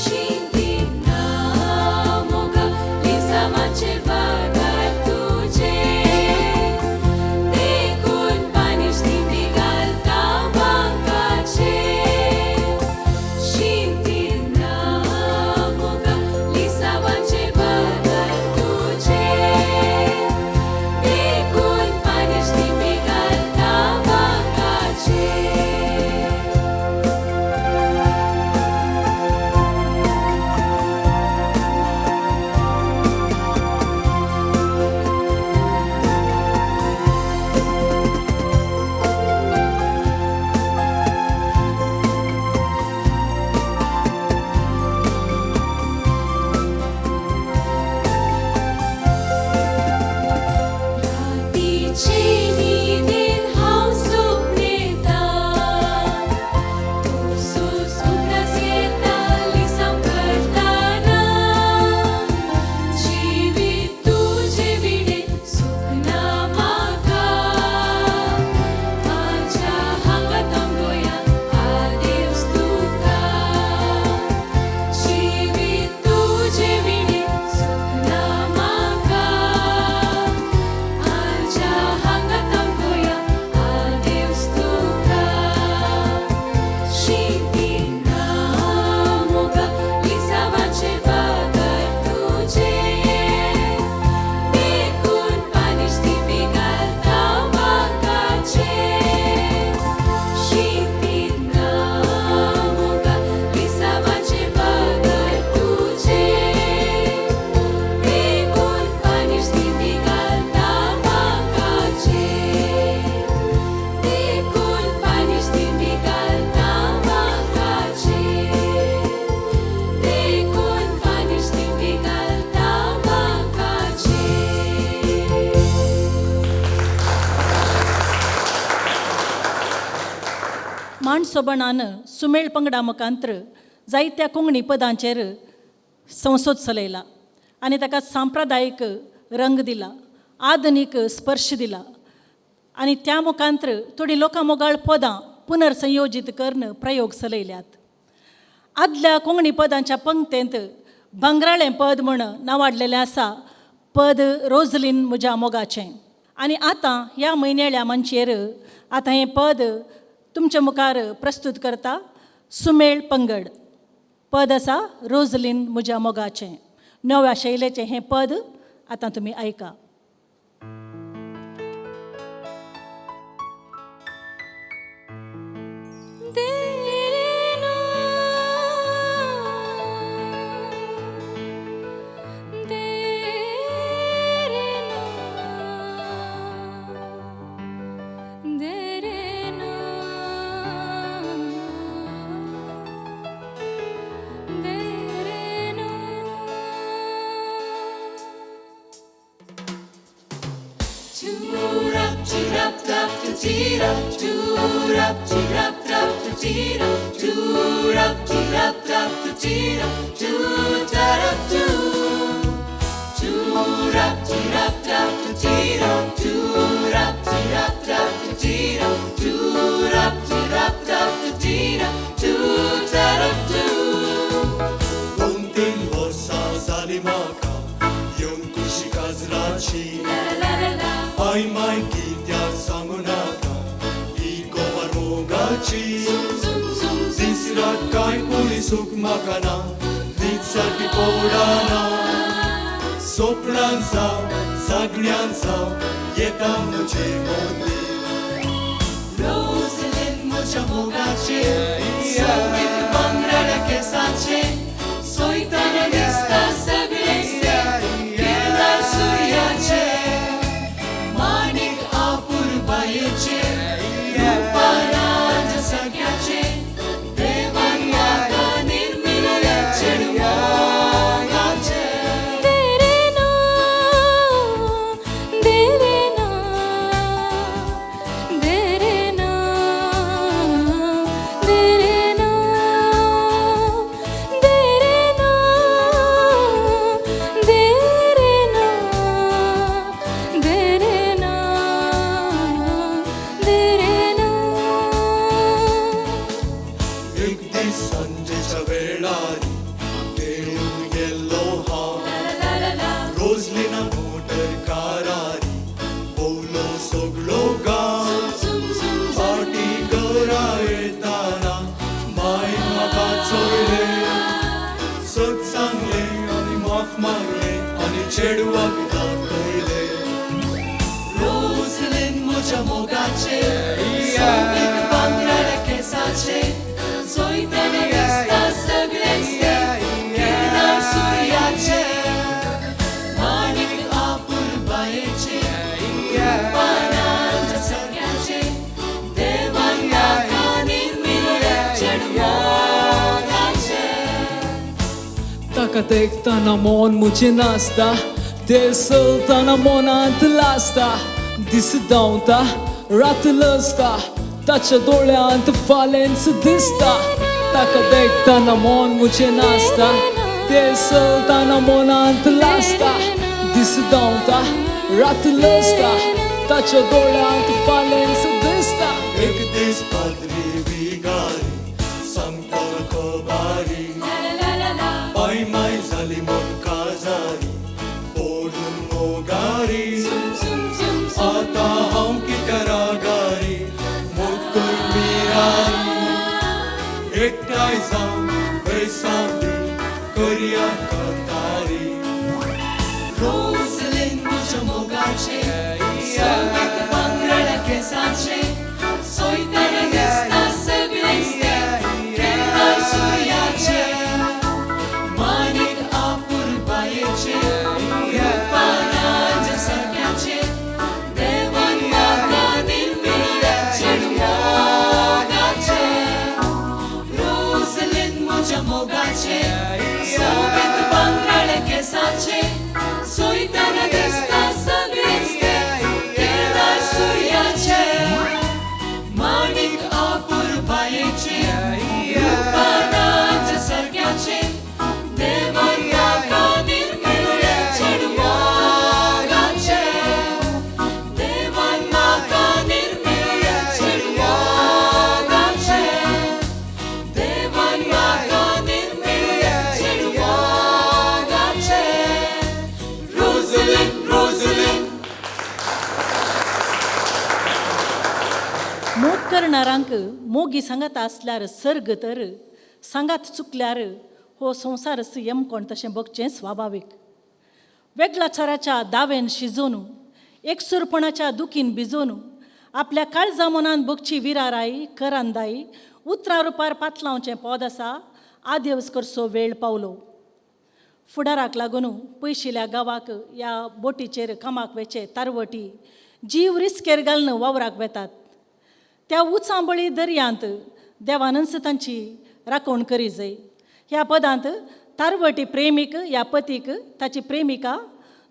शिंदीना मोगा लिसामाचे वागार तुजे देखून पानीश तिमी घालता मागाचे शिंदीना मोगा लिसामाचे वागार तुजे देखून पानीश तिमी घालता मागाचे. रातीचे न्हिदेन हांव सपनयता तूं उगडास येता लिसांव करताना जिवीत तुजे विडेन सुखना म्हाका म्हाज्या हांगा थांबोया आदेवस तुका जिवीत तुजे विडेन सुखना म्हाका म्हाज्या हांगा थांबोया आदेवस तुका शिंदीना मोगा लिसावाचे वागार तुजे देखून पानीश तिमी घालता मागाचे शिंदीना मोगा लिसावाचे वागार तुजे देखून पानीश तिमी घालता मागाचे देखून पानीश तिमी घालता मागाचे देखून पानीश तिमी घालता मागाचे. मांडसोबणान सुमेळ पंगडा मुखांतर जायत्या कोंकणी पदांचेर संसद चलयला आनी ताका सांप्रदायीक रंग दिला आधुनीक स्पर्श दिला आनी त्या मुखांतर थोडीं लोकांमोगाळ पदां पुनर्संयोजीत करून प्रयोग चलयल्यात. आदल्या कोंकणी पदांच्या पंक्तेंत भंगराळें पद म्हूण नांवाडलेलें आसा पद रोझलीन म्हज्या मोगाचें आनी आतां ह्या म्हयन्याळ्या मंचेर आतां हें पद तुमच्या मुखार प्रस्तूत करता सुमेळ पंगड. पद आसा रोझलीन म्हज्या मोगाचें. नव्या शैलेचें हें पद आतां तुमी आयका. Ai mai kitia sangu naka, I kovar moga सुखाची तिसरात काय पुरी सुख म्हाका ना न्हीद सारकी पोडाना स्वप्नांचा सगळ्यांचा येता म्हजे मोती रोजलेन म्हज्या मोगाचे संगीत पंगडाल्या केसाचे सोयताना दिसता सगळेचे किरदार सूर्याचे माणिक आपूर बायेचे रूपाराज सगळ्याचे देवान म्हाका निर्मिल्ले चेडवाचे एक दीस संजेच्या वेळारी देऊन गेल्लो हांव रोजलिना मोटर कारारी भोवलो सगळो गांव पार्टी घरा येताना माय म्हाका चोयले सत सांगले आनी माफ मागले आनी चेडवाक दाखयले रोजलेन म्हज्या मोगाचे संगीत पांगराळ्या केसाचे सोयताना दिसता सगळेचे किरदार सूर्याचे माणिक आपूर बायेचे रूपाराज सगळ्याचे देवान म्हाका निर्मिल्ले चेडवाचे ताका देखताना मन मुझे नाचता ते चलताना मनांत लासता दीस धांवता रात लसता ताच्या दोळ्यांत फालेंच दिसता ताका देखताना मन मुझे नाचता ते चलताना मनांत लासता दीस धांवता रात लसता ताच्या दोळ्यांत फालेंच दिसता एक दीस पाद्री विगारी सांगता खबारी पाय माय जाली मन काजारी पडून मोगारी आता हांव कित्या रागारी मोकळी मिरारी एकठांय जावन बेसावली करया कतारी रोजलेन म्हज्या मोगाचे संगीत पांगराळ्या केसाचे सोयताना दिसता सगळेचे किरदार सूर्याचे माणिक आपूर बायेचे रूपाराज सगळ्याचे देवान म्हाका निर्मिल्ले चेडवाचे रोजलेन म्हज्या मोगाचे संगीत पांगराळ्या केसाचे सोयताना दिसता सगळेचे किरदार सूर्याचे माणिक आपूर बायेचे रूपाराज सगळ्याचे देवान म्हाका निर्मिल्ले चेडवाचे देवान म्हाका निर्मिल्ले चेडवाचे देवान म्हाका निर्मिल्ले चेडवाचे रोजलेन रोजलेन मोग करणारांक मोगी सांगात आसल्यार सर्ग तर सांगात चुकल्यार हो संवसार सियम कोण तशें बगचें स्वाभावीक वेगळाचाराच्या दावेन शिजोवन एकसुरपणाच्या दुखीन भिजोवन आपल्या काळजा मनान बगची विराराई करांदाई उतरां रुपार पातलांवचें पद आसा आदेवस करचो वेळ पावलो फुडाराक लागून पयशिल्ल्या गांवाक ह्या बोटीचेर कामाक वेचे तारवटी जीव रिस्केर घालून वावराक वेतात त्या उचांबळी दर्यांत देवानंद तांची राखण करी जाय ह्या पदांत तारवटी प्रेमीक ह्या पतीक ताची प्रेमिका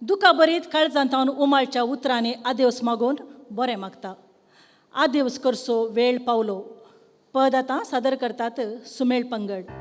दुखाबरीत काळजांतावन उमाळच्या उतरांनी आदेवस मागून बरें मागता आदेवस करचो वेळ पावलो पद आतां सादर करतात सुमेळ पंगड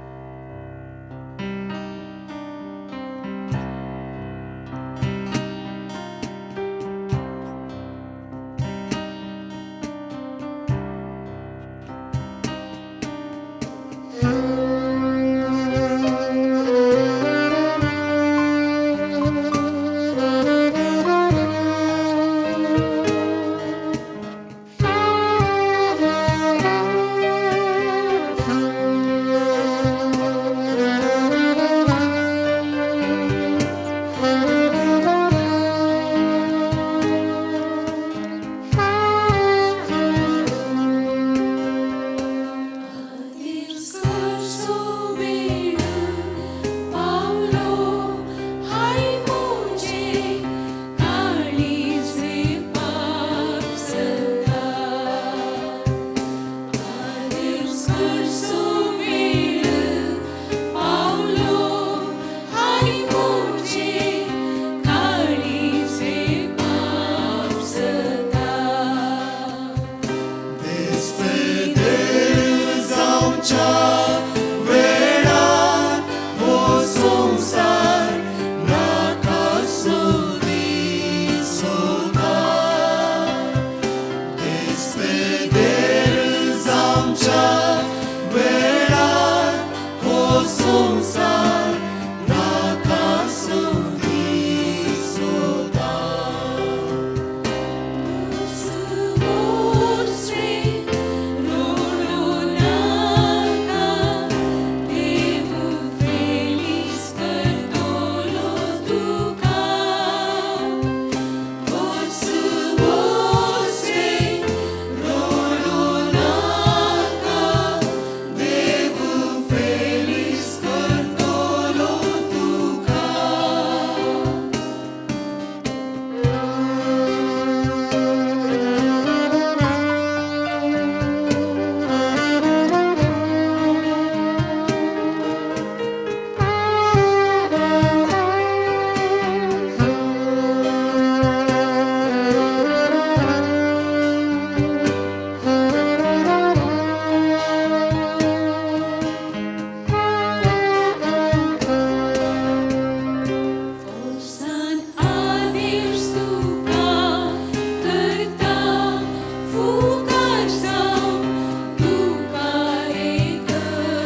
वेळार हो संसार नाका सोदी सोदा Mostrei Lorunaka, Devo feliz cardolo tuca. Mostrei Lorunaka, Devo feliz cardolo tuca. Forsan adir suka kerta fukar sam duka ekalaika.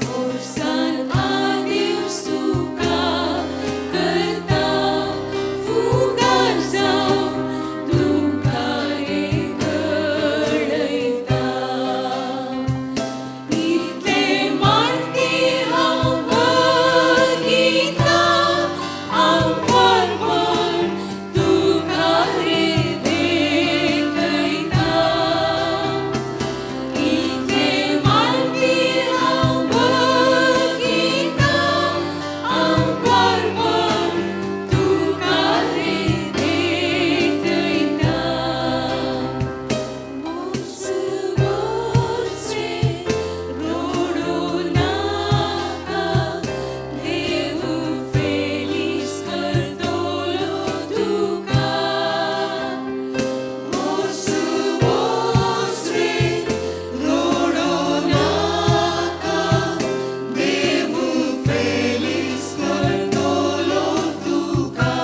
Forsan adir suka kerta fukar sam duka ekalaika. Itle marti ang bagita ang parwan tukare dekaita. Itle marti ang bagita ang parwan tukare dekaita. Morsebosre Lorunaka, Devo feliz cardolo tuca. Morsebosre Lorunaka, Devo feliz cardolo tuca.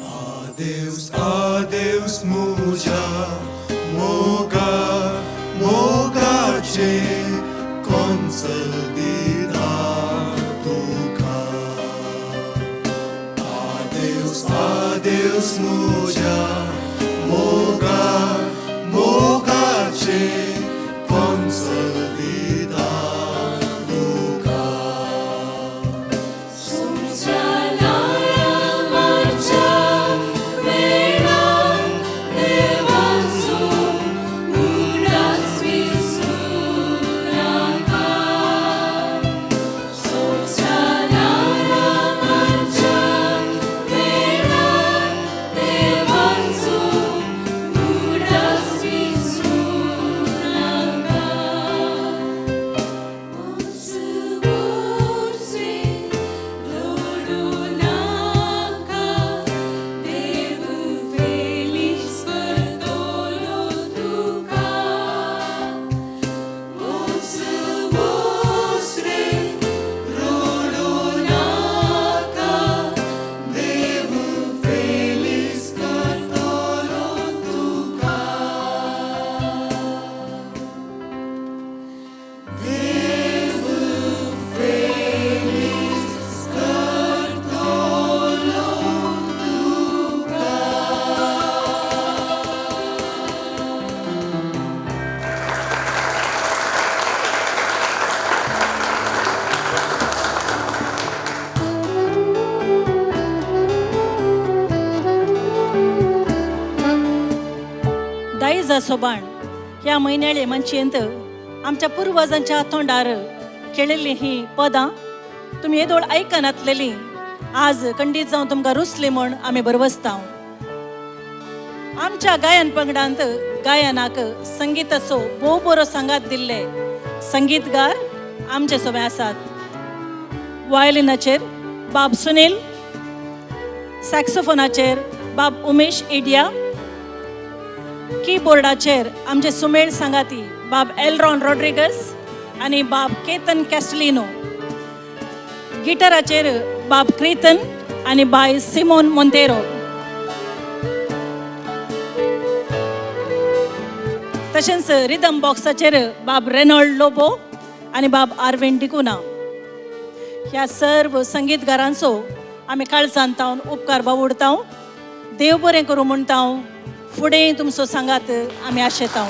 Adeus, adeus, muja, moga, mogace, consolida tuca. Adeus, adeus, muja, moga, mogace, consolida tuca. Sumsalara marcha vera devansu muras visuraka. Sumsalara marcha vera devansu muras visuraka. Morsebosre Lorunaka, Devo feliz cardolo tuca. Morsebosre Lorunaka, Devo feliz cardolo tuca. Devo feliz cardolo tuca. दायजा सोबाण ह्या म्हयन्याळे मनशेंत आमच्या पुर्वजांच्या तोंडार केळिल्लीं ही पदां तुमी येदोळ icon आसलेलीं आज खंडीत जावन तुमकां रुसली म्हूण आमी बरवसता. आमच्या गायन पंगडांत गायनाक संगीताचो भोव बरो सांगात दिल्ले संगीतगार आमचे सोबे आसात. वायलिनाचेर बाब सुनील, सॅक्सोफोनाचेर बाब उमेश इडिया, कीबोर्डाचेर आमचे सुमेळ सांगाती बाब एलरॉन रॉड्रिगस आणि बाब केतन कॅस्टलिनो, गिटाराचेर बाब क्रितन आणि बाय सिमोन मोंतेरो, तशेंच रिदम बॉक्साचेर बाब रेनॉल्ड लोबो आणि बाब आरविंद डिकुना. ह्या सर्व संगीतगारांचो आमी काळजांत तावन उपकार बावुरतां. देव बरें करूं म्हणटा. फुडें तुमचो सांगात आमी आशेतां.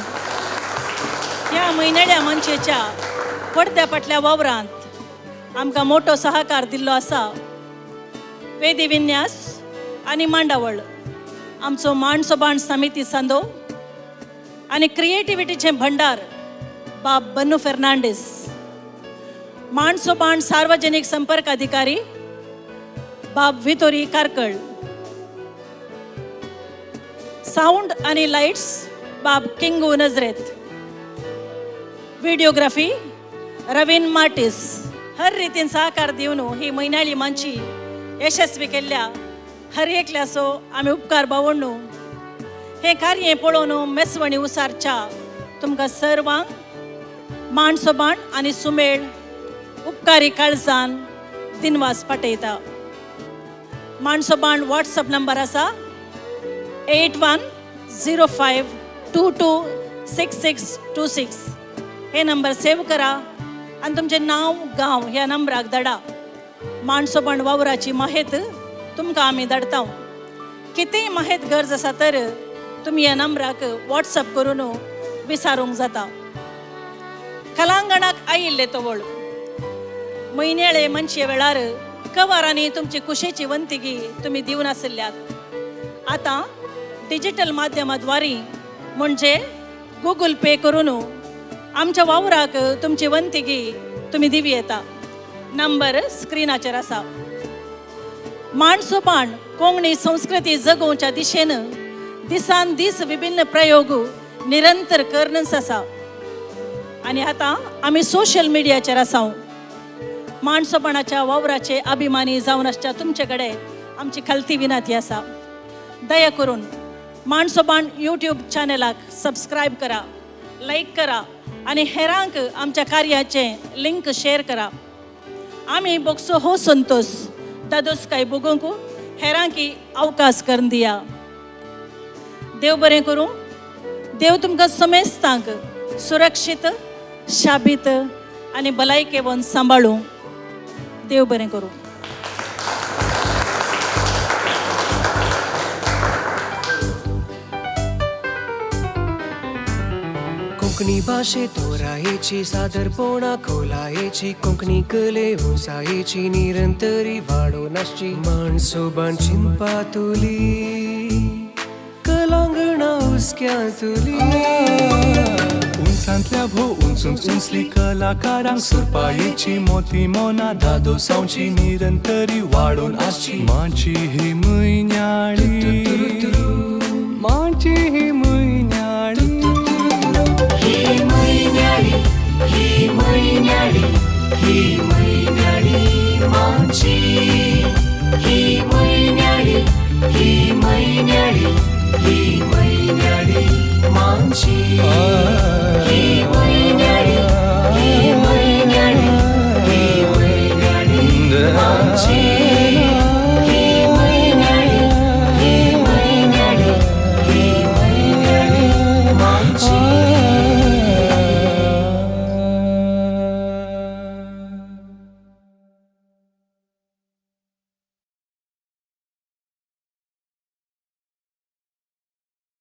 ह्या म्हयन्याळ्या मंचेच्या पडद्या फाटल्या वावरांत आमकां मोठो सहकार दिल्लो आसा. वेदी विन्यास आनी मांडावळ आमचो मांडसोबाण समिती सांदो आनी क्रिएटिविटीचे भंडार बाब बन्नू फेर्नांडीस, मांडसोबाण सार्वजनीक संपर्क अधिकारी बाब वितोरी कारकळ, साऊंड आणि लाईट्स बाब किंगू नजरेत, व्हिडिओग्राफी रवीन मार्टिस. हर रितीन सहकार दिवन ही म्हयन्याळी मंची यशस्वी केल्ल्या हर एकल्याचो आमी उपकार बावडू. हे कार्य पळोवन मेसवणी उसारच्या तुमकां सर्वांक मांडसोबाण आनी सुमेळ उपकारी काळजान दिनवास पाठयता. मांडसोबाण व्हॉट्सअप नंबर आसा 8105226626. हे नंबर सेव्ह करा आणि तुमचे नाव गांव ह्या नंबराक धाडा. मांडसोबाण वावराची माहित तुमकां आमी धाडटा. कितेंय माहित गरज आसा तर तुमी ह्या नंबराक व्हॉट्सअप करून विचारूंक जाता. कलांगणाक आयिल्ले तवळ म्हयन्याळे मनशे वेळार कवरांनी तुमची कुशेची वंतिगी तुमी दिवन आशिल्ल्यात. आतां डिजिटल माध्यमाद्वारे म्हणजे गूगल पे करून आमच्या वावराक तुमची वंतिगी तुमी दिवी येता. नंबर स्क्रिनाचेर आसा. मांडसोबाण कोंकणी संस्कृती जगोवच्या दिशेन दिसान दीस विभिन्न प्रयोग निरंतर करनच आसा. आणि आता आमी सोशल मिडियाचेर आसा. मांडसोबाणाच्या वावराचे अभिमानी जावन आसच्या तुमचे कडेन आमची खालती विनंती आसा. दया करून मांडसोबाण यूट्यूब चॅनलाक सबस्क्रायब करा, लाईक करा आणि हेरांक आमच्या कार्याचे लिंक शेअर करा. आमी बोक्सो हो संतोष दादोस काय बगूंक हेरांकी अवकाश करून दिया. देव बरें करूं. देव तुमकां समेस्तांक सुरक्षीत, शाबीत आणि भलायकेवन सांबाळूं. देव बरें करूं. कोंकणी भाषे तोरायेची सादरपणा खोलायेची कोंकणी कले उंचायेची निरंतरी वाडोवन आसची. मांडसोबाण चिंपातुली कलांगणा हुस्क्यांतुली. उंचांतल्या भोव उंचूंच उंचली कलाकारांक सुरपायेची मोती मोना दादोसांची निरंतरी वाडोवन आसची. मांची ही म्हयन्याळी, मांची ही म्हयन्याळी, ही म्हयन्याळी, ही म्हयन्याळी, ही म्हयन्याळी मांची. ही म्हयन्याळी, ही म्हयन्याळी, ही म्हयन्याळी मांची. ही म्हयन्याळी, ही म्हयन्याळी, ही म्हयन्याळी मांची. ही म्हयन्याळी, ही म्हयन्याळी, ही म्हयन्याळी मांची.